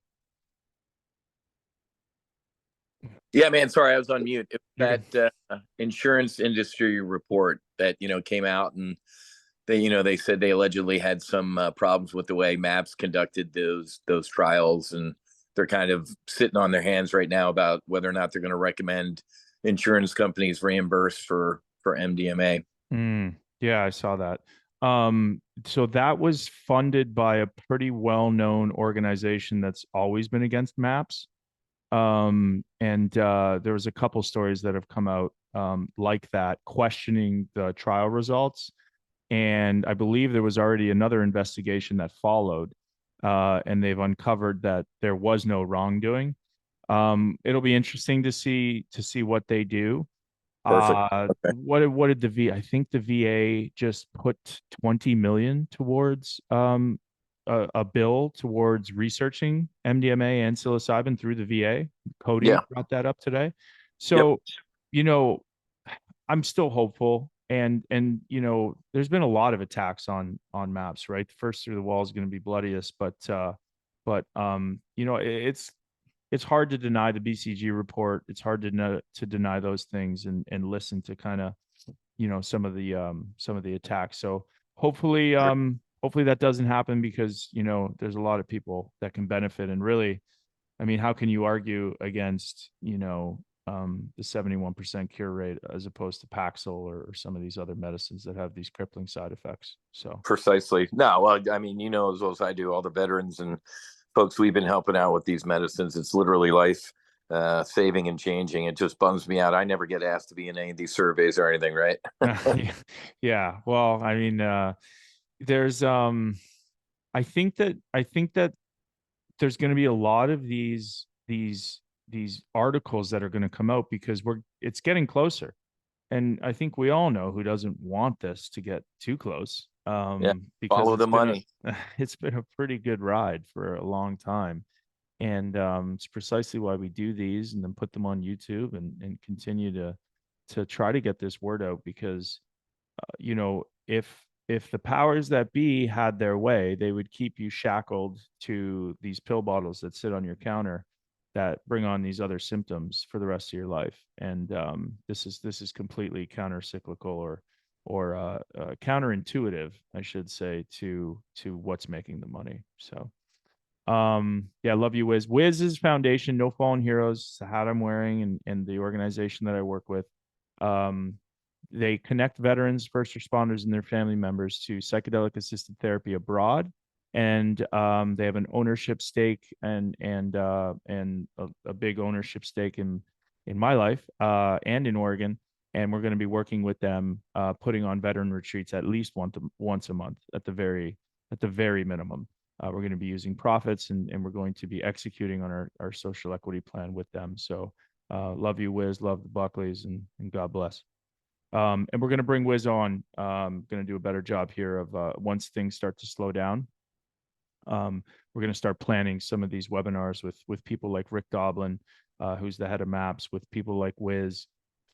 Yeah, man. Sorry, I was on mute. You're That insurance industry report that came out, and they said they allegedly had some problems with the way MAPS conducted those trials, and they're kind of sitting on their hands right now about whether or not they're going to recommend insurance companies reimburse for MDMA. Yeah, I saw that. So that was funded by a pretty well-known organization that's always been against MAPS. And there was a couple stories that have come out like that, questioning the trial results. And I believe there was already another investigation that followed, and they've uncovered that there was no wrongdoing. It'll be interesting to see what they do. Perfect. Okay. What did the V? I think the VA just put 20 million towards a bill towards researching MDMA and psilocybin through the VA. Cody Yeah. brought that up today. Yep. So, you know, I'm still hopeful, and there's been a lot of attacks on MAPS, right? The first through the wall is going to be bloodiest, but it's hard to deny the BCG report. It's hard to deny those things and listen to kind of some of the attacks. So hopefully that doesn't happen, because there's a lot of people that can benefit. And really, I mean, how can you argue against the 71% cure rate as opposed to Paxil or some of these other medicines that have these crippling side effects? So Precisely. No, well, I mean, as well as I do, all the veterans and folks we've been helping out with these medicines, it's literally life saving and changing. It just bums me out. I never get asked to be in any of these surveys or anything, right? Yeah. Well, I mean, there's I think that there's going to be a lot of these articles that are going to come out because it's getting closer. And I think we all know who doesn't want this to get too close. Yeah, Because follow the money. it's been a pretty good ride for a long time. And it's precisely why we do these and then put them on YouTube and continue to try to get this word out because if the powers that be had their way, they would keep you shackled to these pill bottles that sit on your counter that bring on these other symptoms for the rest of your life. And this is completely counter cyclical or counterintuitive, I should say, to what's making the money. So yeah, love you, Wiz. Wiz's foundation, No Fallen Heroes, the hat I'm wearing, and the organization that I work with. Um, they connect veterans, first responders, and their family members to psychedelic assisted therapy abroad, and they have an ownership stake and a big ownership stake in my life and in Oregon. And we're going to be working with them, putting on veteran retreats at least once a month at the very minimum. We're going to be using profits and we're going to be executing on our social equity plan with them. So love you, Wiz, love the Buckleys, and God bless. And we're going to bring Wiz on. Going to do a better job here of once things start to slow down. We're going to start planning some of these webinars with people like Rick Doblin, who's the head of MAPS, with people like Wiz,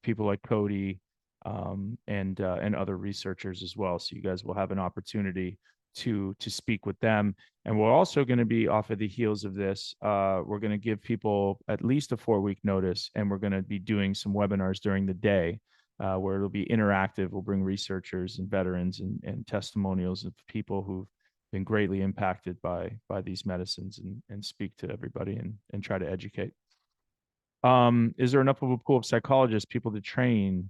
people like Cody, and other researchers as well. So you guys will have an opportunity to speak with them. And we're also going to be off of the heels of this. We're going to give people at least a 4-week notice, and we're going to be doing some webinars during the day. Where it'll be interactive. We'll bring researchers and veterans and testimonials of people who've been greatly impacted by these medicines and speak to everybody and try to educate. Is there enough of a pool of psychologists, people to train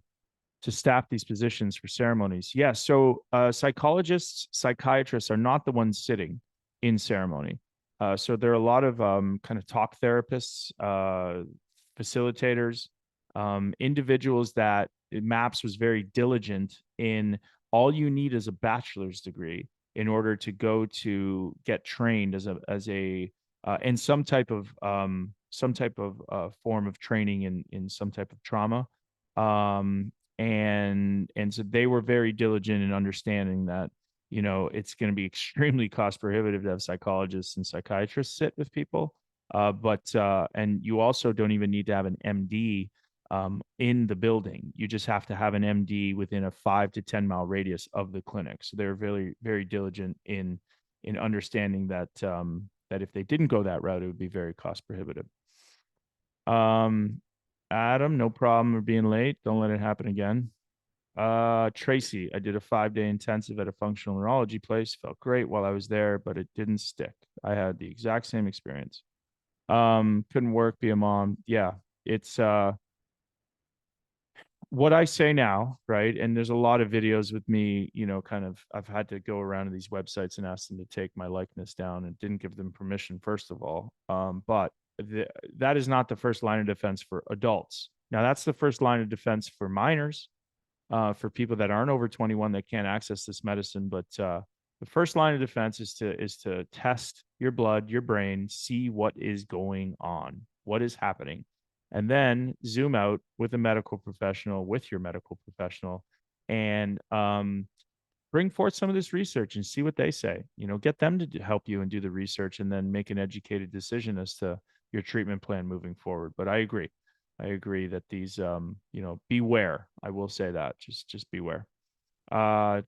to staff these positions for ceremonies? Yes. So psychologists, psychiatrists are not the ones sitting in ceremony. So there are a lot of kind of talk therapists, facilitators, individuals that MAPS was very diligent in. All you need is a bachelor's degree in order to go to get trained as a in some type of form of training in some type of trauma. And so they were very diligent in understanding that it's going to be extremely cost prohibitive to have psychologists and psychiatrists sit with people. But and you also don't even need to have an MD in the building. You just have to have an MD within a 5 to 10 mile radius of the clinic. So they're very, very diligent in understanding that that if they didn't go that route, it would be very cost prohibitive. Adam, no problem with being late. Don't let it happen again. Tracy, I did a 5-day intensive at a functional neurology place. Felt great while I was there, but it didn't stick. I had the exact same experience. Couldn't work, be a mom. Yeah, it's what I say now, right? And there's a lot of videos with me, kind of, I've had to go around to these websites and ask them to take my likeness down and didn't give them permission, first of all. But that is not the first line of defense for adults. Now, that's the first line of defense for minors, for people that aren't over 21 that can't access this medicine. But the first line of defense is to test your blood, your brain, see what is going on, what is happening, and then zoom out with a medical professional, with your medical professional, and bring forth some of this research and see what they say. Get them to help you and do the research, and then make an educated decision as to your treatment plan moving forward. But I agree that these, beware. I will say that just beware.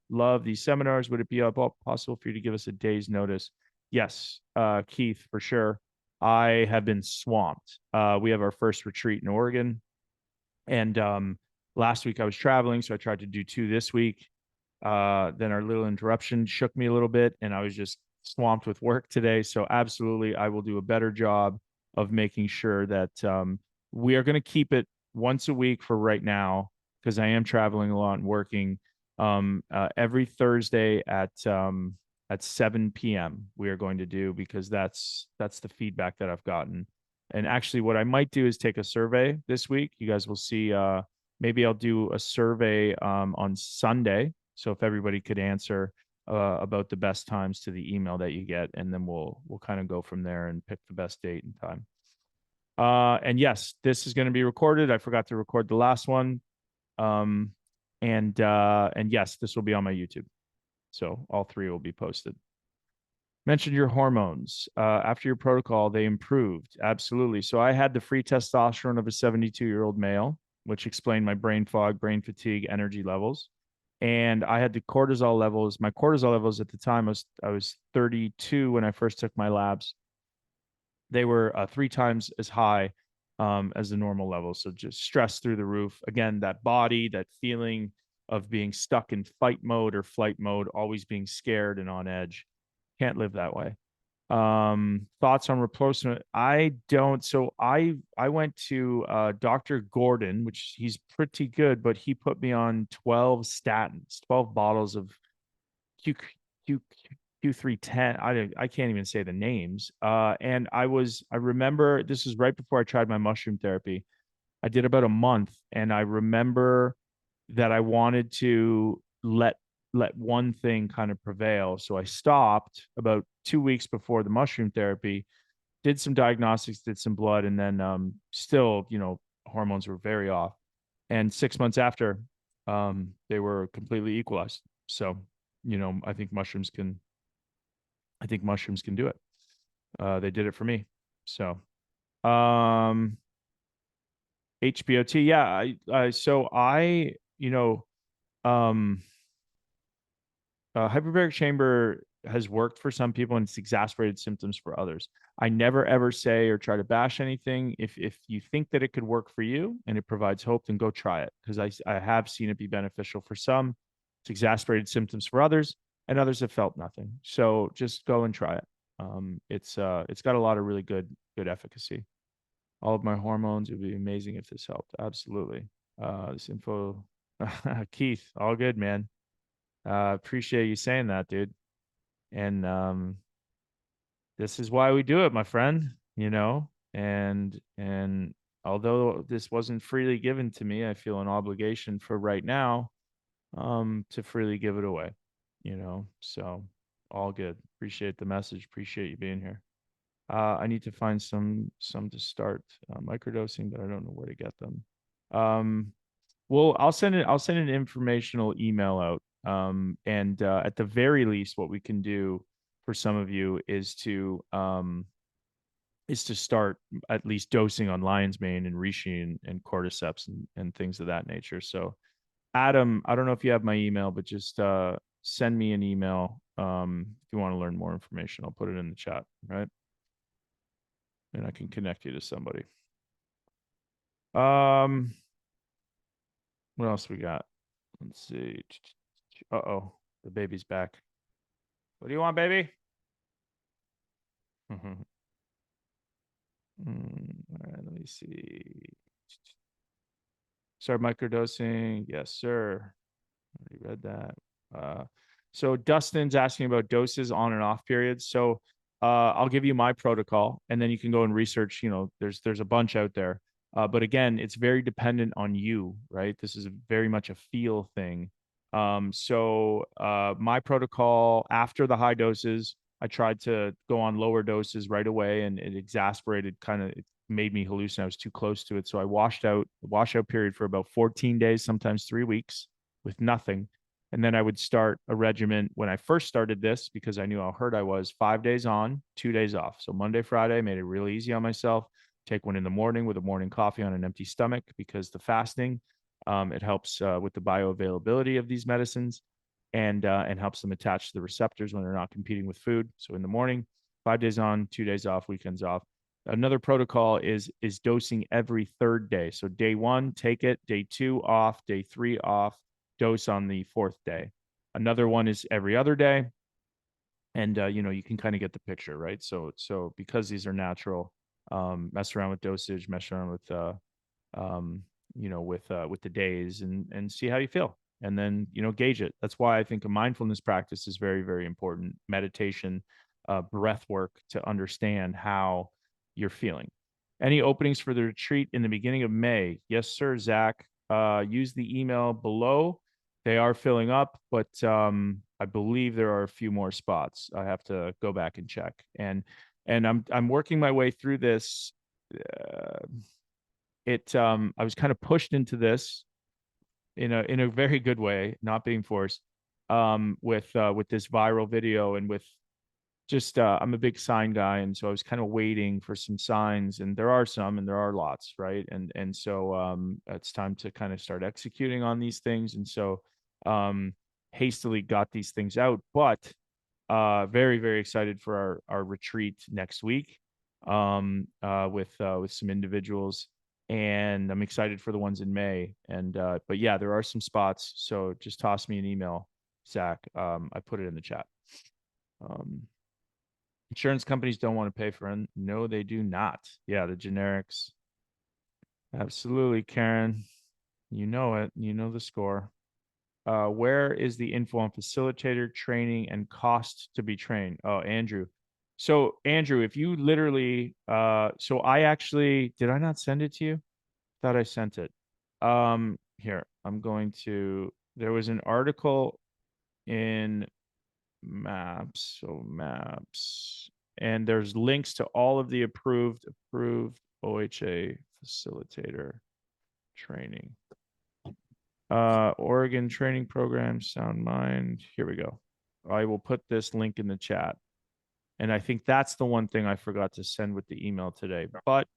Love these seminars. Would it be possible for you to give us a day's notice? Yes, Keith, for sure. I have been swamped. We have our first retreat in Oregon, and last week I was traveling, so I tried to do 2 this week. Then our little interruption shook me a little bit, and I was just swamped with work today. So absolutely, I will do a better job of making sure that we are going to keep it once a week for right now, because I am traveling a lot and working. Every Thursday at 7 p.m. we are going to do, because that's the feedback that I've gotten. And actually, what I might do is take a survey this week. You guys will see. Maybe I'll do a survey on Sunday. So if everybody could answer about the best times to the email that you get, and then we'll kind of go from there and pick the best date and time. And yes, this is going to be recorded. I forgot to record the last one. And yes, this will be on my YouTube. So all three will be posted. Mentioned your hormones. After your protocol, they improved. Absolutely. So I had the free testosterone of a 72-year-old male, which explained my brain fog, brain fatigue, energy levels. And I had the cortisol levels. My cortisol levels at the time, I was 32 when I first took my labs. They were 3 times as high as the normal level. So just stress through the roof. Again, that body, that feeling of being stuck in fight mode or flight mode, always being scared and on edge. Can't live that way. Thoughts on replacement? I don't. So I went to Dr. Gordon, which he's pretty good, but he put me on 12 statins, 12 bottles of Q, Q, Q310. I can't even say the names. And I remember this is right before I tried my mushroom therapy. I did about a month, and I remember that I wanted to let one thing kind of prevail. So I stopped about 2 weeks before the mushroom therapy, did some diagnostics, did some blood, and then still, hormones were very off. And 6 months after, they were completely equalized. So, I think mushrooms can do it. They did it for me. So, HBOT, yeah. Hyperbaric chamber has worked for some people and it's exacerbated symptoms for others. I never ever say or try to bash anything. If you think that it could work for you and it provides hope, then go try it, because I have seen it be beneficial for some. It's exacerbated symptoms for others, and others have felt nothing. So just go and try it. It's got a lot of really good efficacy. All of my hormones. It would be amazing if this helped. Absolutely. This info, Keith, all good, man. Appreciate you saying that, dude. And this is why we do it, my friend, and although this wasn't freely given to me, I feel an obligation for right now to freely give it away, so all good. Appreciate the message. Appreciate you being here. I need to find some to start microdosing, but I don't know where to get them. Well, I'll send an informational email out. And at the very least, what we can do for some of you is to start at least dosing on lion's mane and reishi and cordyceps and things of that nature. So, Adam, I don't know if you have my email, but just send me an email if you want to learn more information. I'll put it in the chat, right? And I can connect you to somebody. What else we got? Let's see. Uh-oh, the baby's back. What do you want, baby? All right, let me see. Start microdosing. Yes, sir. Already read that. So Dustin's asking about doses on and off periods. So I'll give you my protocol, and then you can go and research. There's a bunch out there. But again, it's very dependent on you, right? This is very much a feel thing. So my protocol after the high doses, I tried to go on lower doses right away, and it exasperated it made me hallucinate. I was too close to it. So I washout period for about 14 days, sometimes 3 weeks with nothing. And then I would start a regimen when I first started this, because I knew how hurt I was, 5 days on, 2 days off. So Monday, Friday, made it really easy on myself. Take one in the morning with a morning coffee on an empty stomach, because the fasting, it helps with the bioavailability of these medicines and helps them attach to the receptors when they're not competing with food. So in the morning, 5 days on, 2 days off, weekends off. Another protocol is dosing every third day. So day 1, take it. Day 2, off. Day 3, off. Dose on the 4th day. Another one is every other day. And, you can kind of get the picture, right? So because these are natural, mess around with dosage, mess around with, with the days and see how you feel. And then, gauge it. That's why I think a mindfulness practice is very, very important. Meditation, breath work to understand how you're feeling. Any openings for the retreat in the beginning of May? Yes, sir, Zach. Use the email below. They are filling up, but I believe there are a few more spots. I have to go back and check. And I'm working my way through this. I was kind of pushed into this in a very good way, not being forced, with this viral video and with just I'm a big sign guy, and so I was kind of waiting for some signs, and there are some, and there are lots, right? And so it's time to kind of start executing on these things, and so hastily got these things out, but very very excited for our retreat next week, with some individuals, and I'm excited for the ones in May, and but yeah, there are some spots, so just toss me an email, Zach. I put it in the chat. Insurance companies don't want to pay for it. No, they do not. Yeah, the generics. Absolutely, Karen. You know it. You know the score. Where is the info on facilitator training and cost to be trained? Oh, Andrew. So, Andrew, if you literally, so I actually, did I not send it to you? Thought I sent it. Here, I'm going to, there was an article in Maps, so Maps, and there's links to all of the approved OHA facilitator training. Oregon training program, Sound Mind. Here we go. I will put this link in the chat. And I think that's the one thing I forgot to send with the email today. But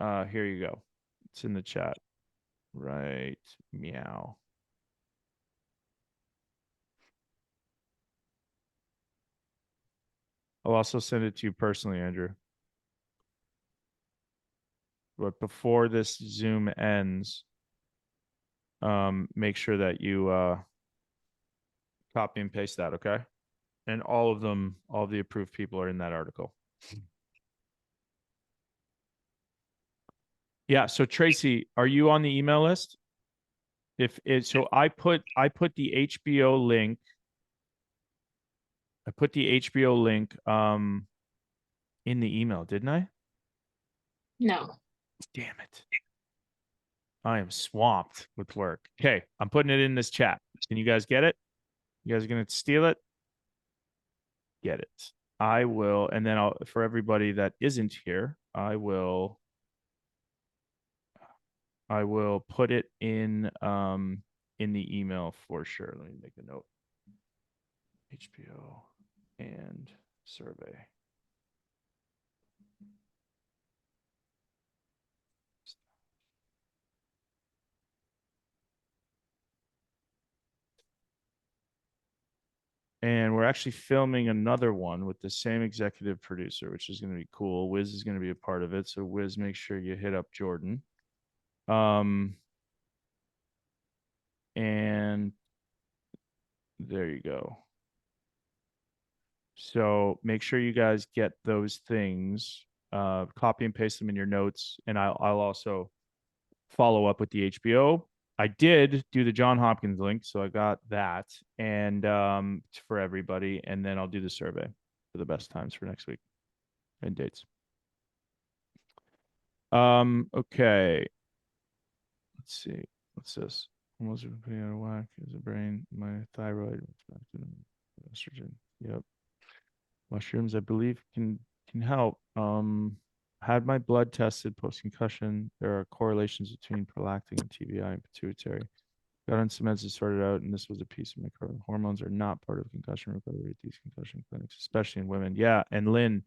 here you go. It's in the chat. Right. Meow. I'll also send it to you personally, Andrew. But before this Zoom ends, make sure that you copy and paste that, okay? And all of them, all of the approved people are in that article. Yeah, so Tracy, are you on the email list? If it, so I put the HBO link. I put the HBO link in the email, didn't I? No. Damn it. I am swamped with work. Okay, I'm putting it in this chat. Can you guys get it? You guys are gonna steal it? Get it. I will, and then I'll, for everybody that isn't here, I will put it in the email for sure. Let me make a note. HBO and survey. And we're actually filming another one with the same executive producer, which is going to be cool. Wiz is going to be a part of it. So Wiz, make sure you hit up Jordan. And there you go. So make sure you guys get those things, copy and paste them in your notes. And I'll also follow up with the HBO. I did do the John Hopkins link, so I got that, and for everybody, and then I'll do the survey for the best times for next week and dates. Okay. Let's see. What's this? Almost putting out of whack is a brain, my thyroid, estrogen. Yep. Mushrooms, I believe, can help. Had my blood tested post concussion. There are correlations between prolactin and TBI and pituitary. Got on some meds to sort it out, and this was a piece of my current hormones are not part of concussion recovery at these concussion clinics, especially in women. Yeah, and Lynn,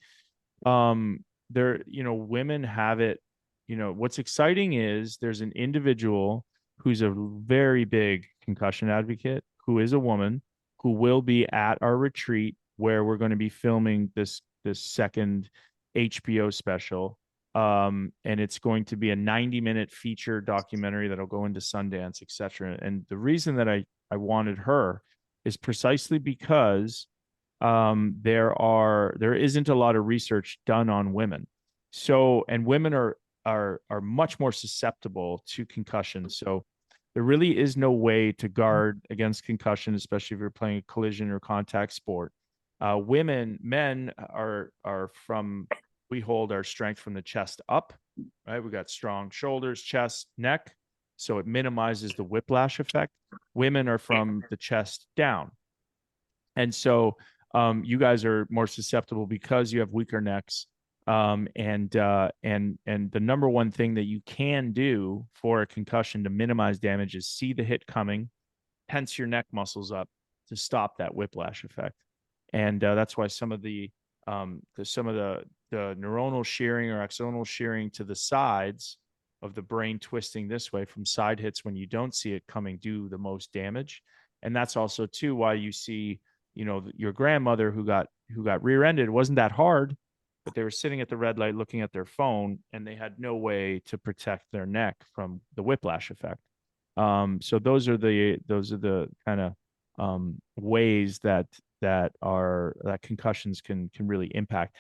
there, women have it. What's exciting is there's an individual who's a very big concussion advocate, who is a woman, who will be at our retreat where we're going to be filming this second HBO special. And it's going to be a 90-minute feature documentary that'll go into Sundance, etc. And the reason that I wanted her is precisely because there isn't a lot of research done on women. So, and women are much more susceptible to concussion. So there really is no way to guard against concussion, especially if you're playing a collision or contact sport. Men are from we hold our strength from the chest up, right? We got strong shoulders, chest, neck. So it minimizes the whiplash effect. Women are from the chest down. And so you guys are more susceptible because you have weaker necks. And the number one thing that you can do for a concussion to minimize damage is see the hit coming, tense your neck muscles up to stop that whiplash effect. And that's why some of the neuronal shearing or axonal shearing to the sides of the brain twisting this way from side hits when you don't see it coming do the most damage. And that's also too why you see, you know, your grandmother who got rear-ended. It wasn't that hard, but they were sitting at the red light looking at their phone and they had no way to protect their neck from the whiplash effect. So those are the kind of ways that concussions can really impact.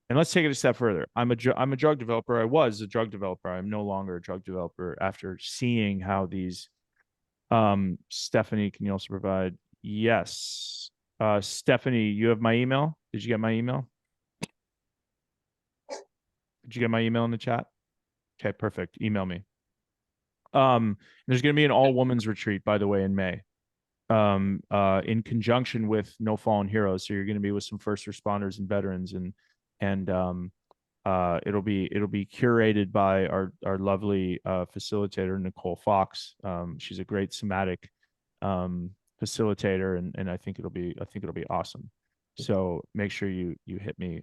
And let's take it a step further. I'm a drug developer. I was a drug developer. I'm no longer a drug developer after seeing how these. Stephanie, can you also provide? Yes. Stephanie, you have my email. Did you get my email? Did you get my email in the chat? Okay, perfect. Email me. There's going to be an all women's retreat, by the way, in May. In conjunction with No Fallen Heroes. So you're going to be with some first responders and veterans, and it'll be curated by our lovely facilitator Nicole Fox. She's a great somatic facilitator, and I think it'll be awesome. So make sure you hit me.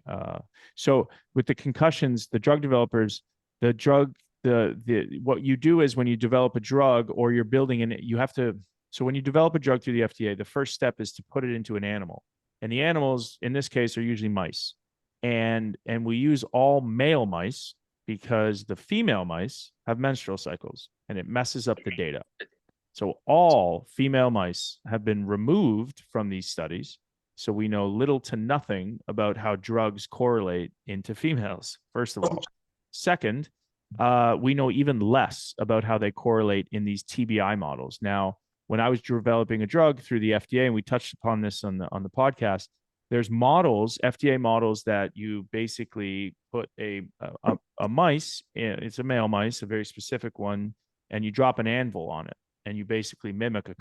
So with the concussions, the drug developers, what you do is when you develop a drug or you're building it, you have to. So when you develop a drug through the FDA, the first step is to put it into an animal, and the animals in this case are usually mice, and we use all male mice because the female mice have menstrual cycles, and it messes up the data. So all female mice have been removed from these studies. So we know little to nothing about how drugs correlate into females, first of all. Second, we know even less about how they correlate in these TBI models. Now, when I was developing a drug through the FDA, and we touched upon this on the podcast, there's models, FDA models, that you basically put a mice, it's a male mice, a very specific one, and you drop an anvil on it, and you basically mimic a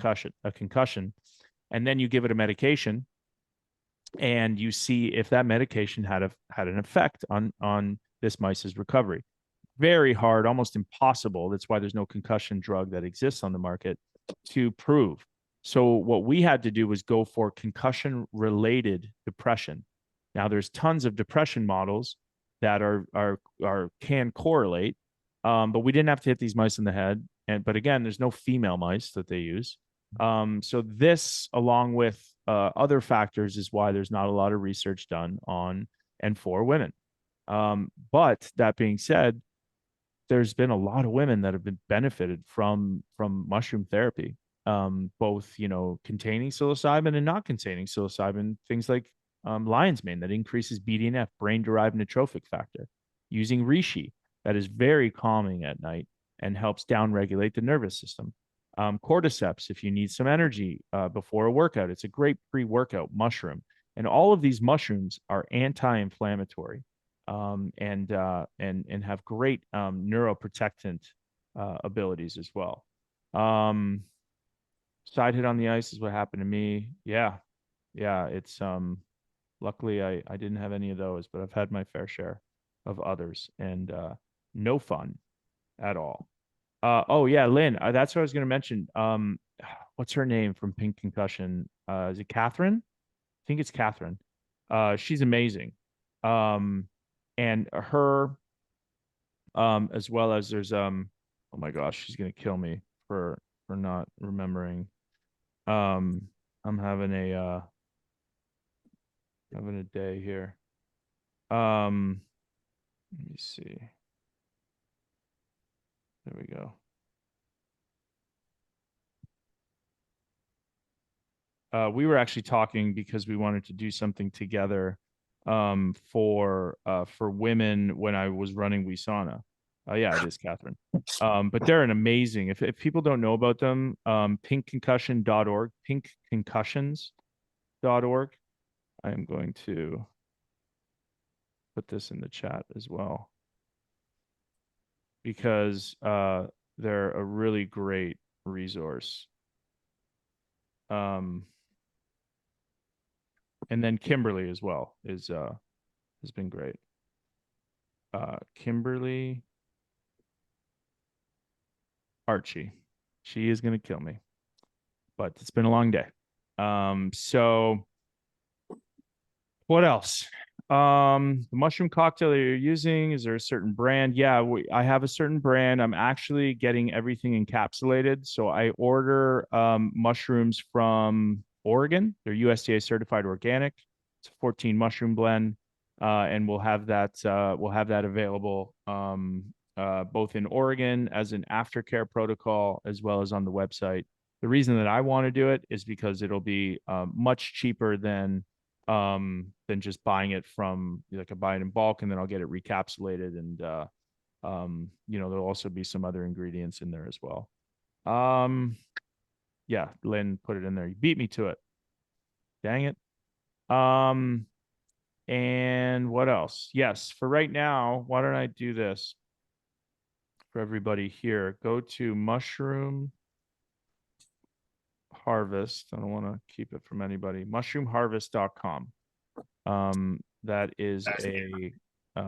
concussion, and then you give it a medication, and you see if that medication had an effect on this mice's recovery. Very hard, almost impossible. That's why there's no concussion drug that exists on the market to prove. So what we had to do was go for concussion-related depression. Now there's tons of depression models that can correlate, but we didn't have to hit these mice in the head. But again, there's no female mice that they use. So this, along with other factors, is why there's not a lot of research done on and for women. But that being said, there's been a lot of women that have been benefited from mushroom therapy, both, you know, containing psilocybin and not containing psilocybin, things like lion's mane that increases BDNF, brain-derived neurotrophic factor, using reishi that is very calming at night and helps downregulate the nervous system. Cordyceps, if you need some energy before a workout, it's a great pre-workout mushroom. And all of these mushrooms are anti-inflammatory. And have great neuroprotectant abilities as well. Side hit on the ice is what happened to me. Yeah. It's luckily I didn't have any of those, but I've had my fair share of others, and no fun at all. Oh yeah, Lynn, that's what I was going to mention. What's her name from Pink Concussion? Is it Catherine? I think it's Catherine. She's amazing. And her, as well as there's oh my gosh, she's gonna kill me for not remembering. I'm having a day here. Let me see. There we go. We were actually talking because we wanted to do something together for women when I was running Wisana. Yeah, it is Catherine. But they're an amazing, if people don't know about them, pinkconcussion.org, pinkconcussions.org. I am going to, let me see. There we go. We'll put it in the chat. There we go. Pinkconcussions.org. Pinkconcussions.org. Pinkconcussions.org. Pinkconcussions.org. Pinkconcussions.org. Pinkconcussions.org. Pinkconcussions.org. Pinkconcussions.org. I'm going to put this in the chat as well, because they're a really great resource. And then Kimberly as well has been great. Kimberly Archie, she is gonna kill me, but it's been a long day. So what else? The mushroom cocktail that you're using, is there a certain brand? Yeah, I have a certain brand. I'm actually getting everything encapsulated. So I order mushrooms from Oregon. They're USDA certified organic. It's a 14 mushroom blend. And we'll have that available both in Oregon as an aftercare protocol as well as on the website. The reason that I want to do it is because it'll be much cheaper than just buying it from, like, I buy it in bulk and then I'll get it recapsulated, and there'll also be some other ingredients in there as well. Yeah, Lynn put it in there. You beat me to it. Dang it. And what else? Yes, for right now, why don't I do this for everybody here? Go to Mushroom Harvest. I don't want to keep it from anybody. Mushroomharvest.com. That is a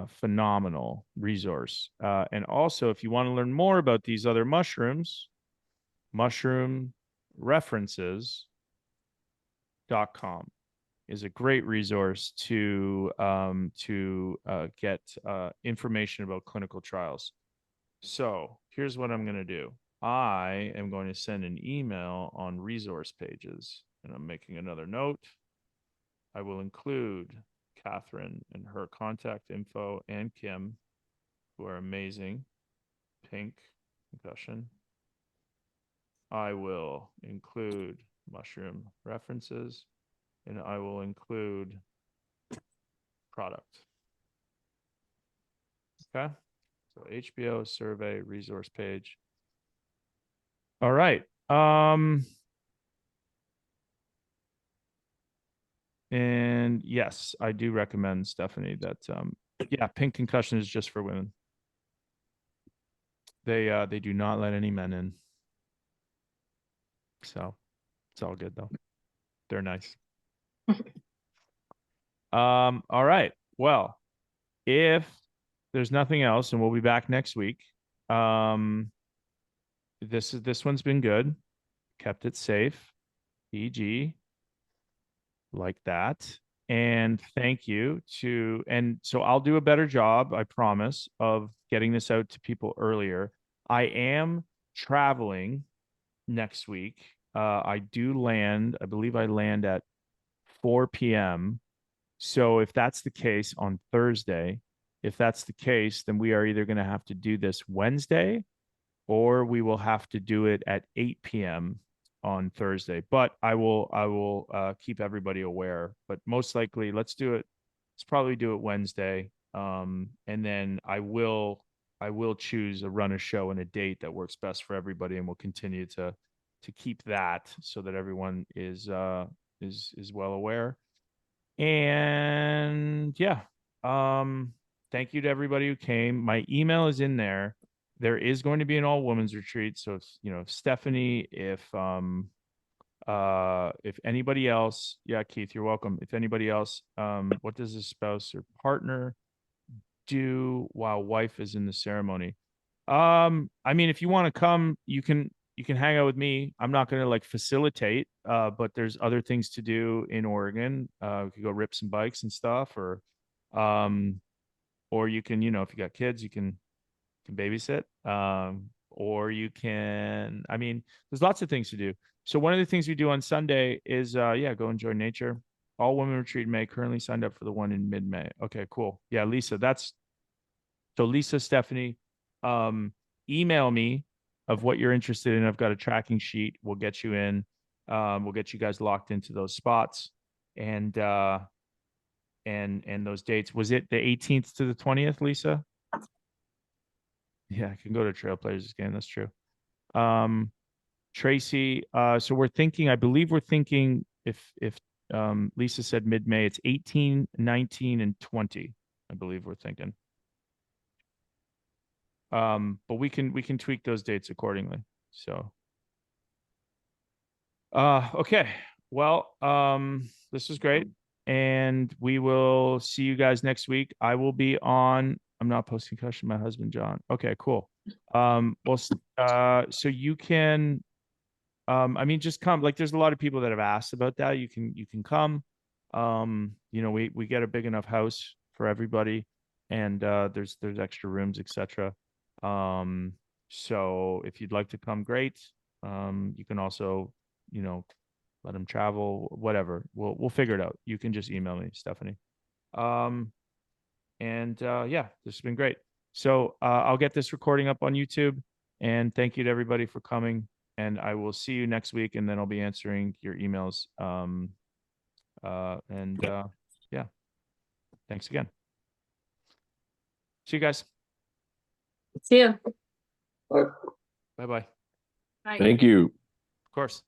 phenomenal resource. And also, if you want to learn more about these other mushrooms, mushroomreferences.com is a great resource to get information about clinical trials. So here's what I'm going to do. I am going to send an email on resource pages, and I'm making another note. I will include Catherine and her contact info, and Kim, who are amazing. Pink concussion. I will include mushroom references, and I will include product. Okay. So HBO survey resource page. All right. And yes, I do recommend, Stephanie, that yeah, pink concussion is just for women. They do not let any men in. So it's all good though. They're nice. All right. Well, if there's nothing else, and we'll be back next week. This one's been good. Kept it safe. PG. Like that. And thank you to, and so I'll do a better job, I promise, of getting this out to people earlier. I am traveling next week. I do land, I believe I land at 4 p.m. So if that's the case on Thursday, if that's the case, then we are either going to have to do this Wednesday, or we will have to do it at 8 p.m. on Thursday. But I will keep everybody aware. But most likely, let's probably do it Wednesday. And then I will choose a run a show and a date that works best for everybody, and we'll continue to keep that so that everyone is well aware. And yeah, thank you to everybody who came. My email is in there. There is going to be an all women's retreat. So if Stephanie, if anybody else, yeah, Keith, you're welcome. If anybody else, what does a spouse or partner do while wife is in the ceremony? I mean, if you want to come, you can hang out with me. I'm not going to like facilitate, but there's other things to do in Oregon. We could go rip some bikes and stuff, or you can, if you got kids, you can babysit. Or you can, I mean, there's lots of things to do. So one of the things we do on Sunday is, go enjoy nature. All women retreat in May. Currently signed up for the one in mid-May. Okay, cool. Yeah, Lisa, Lisa, Stephanie, email me of what you're interested in. I've got a tracking sheet. We'll get you in. We'll get you guys locked into those spots and those dates. Was it the 18th to the 20th, Lisa? Yeah, I can go to Trailblazers game. That's true. Tracy, so I believe we're thinking if Lisa said mid-May, it's 18, 19, and 20. I believe we're thinking. But we can tweak those dates accordingly. So okay. Well, this was great. And we will see you guys next week. I will be on, I'm not post concussion, my husband John. Okay, cool. Well, so you can I mean, just come. Like, there's a lot of people that have asked about that. You can come. You know, we get a big enough house for everybody, and there's extra rooms, etc. So if you'd like to come, great. You can also, you know, let him travel, whatever. We'll figure it out. You can just email me, Stephanie. And yeah, this has been great. So I'll get this recording up on YouTube, and thank you to everybody for coming. And I will see you next week, and then I'll be answering your emails. Yeah, thanks again. See you guys. See you. Bye bye. Bye. Thank you. Of course.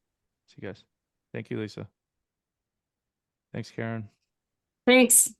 See you guys. Thank you, Lisa. Thanks, Karen. Thanks.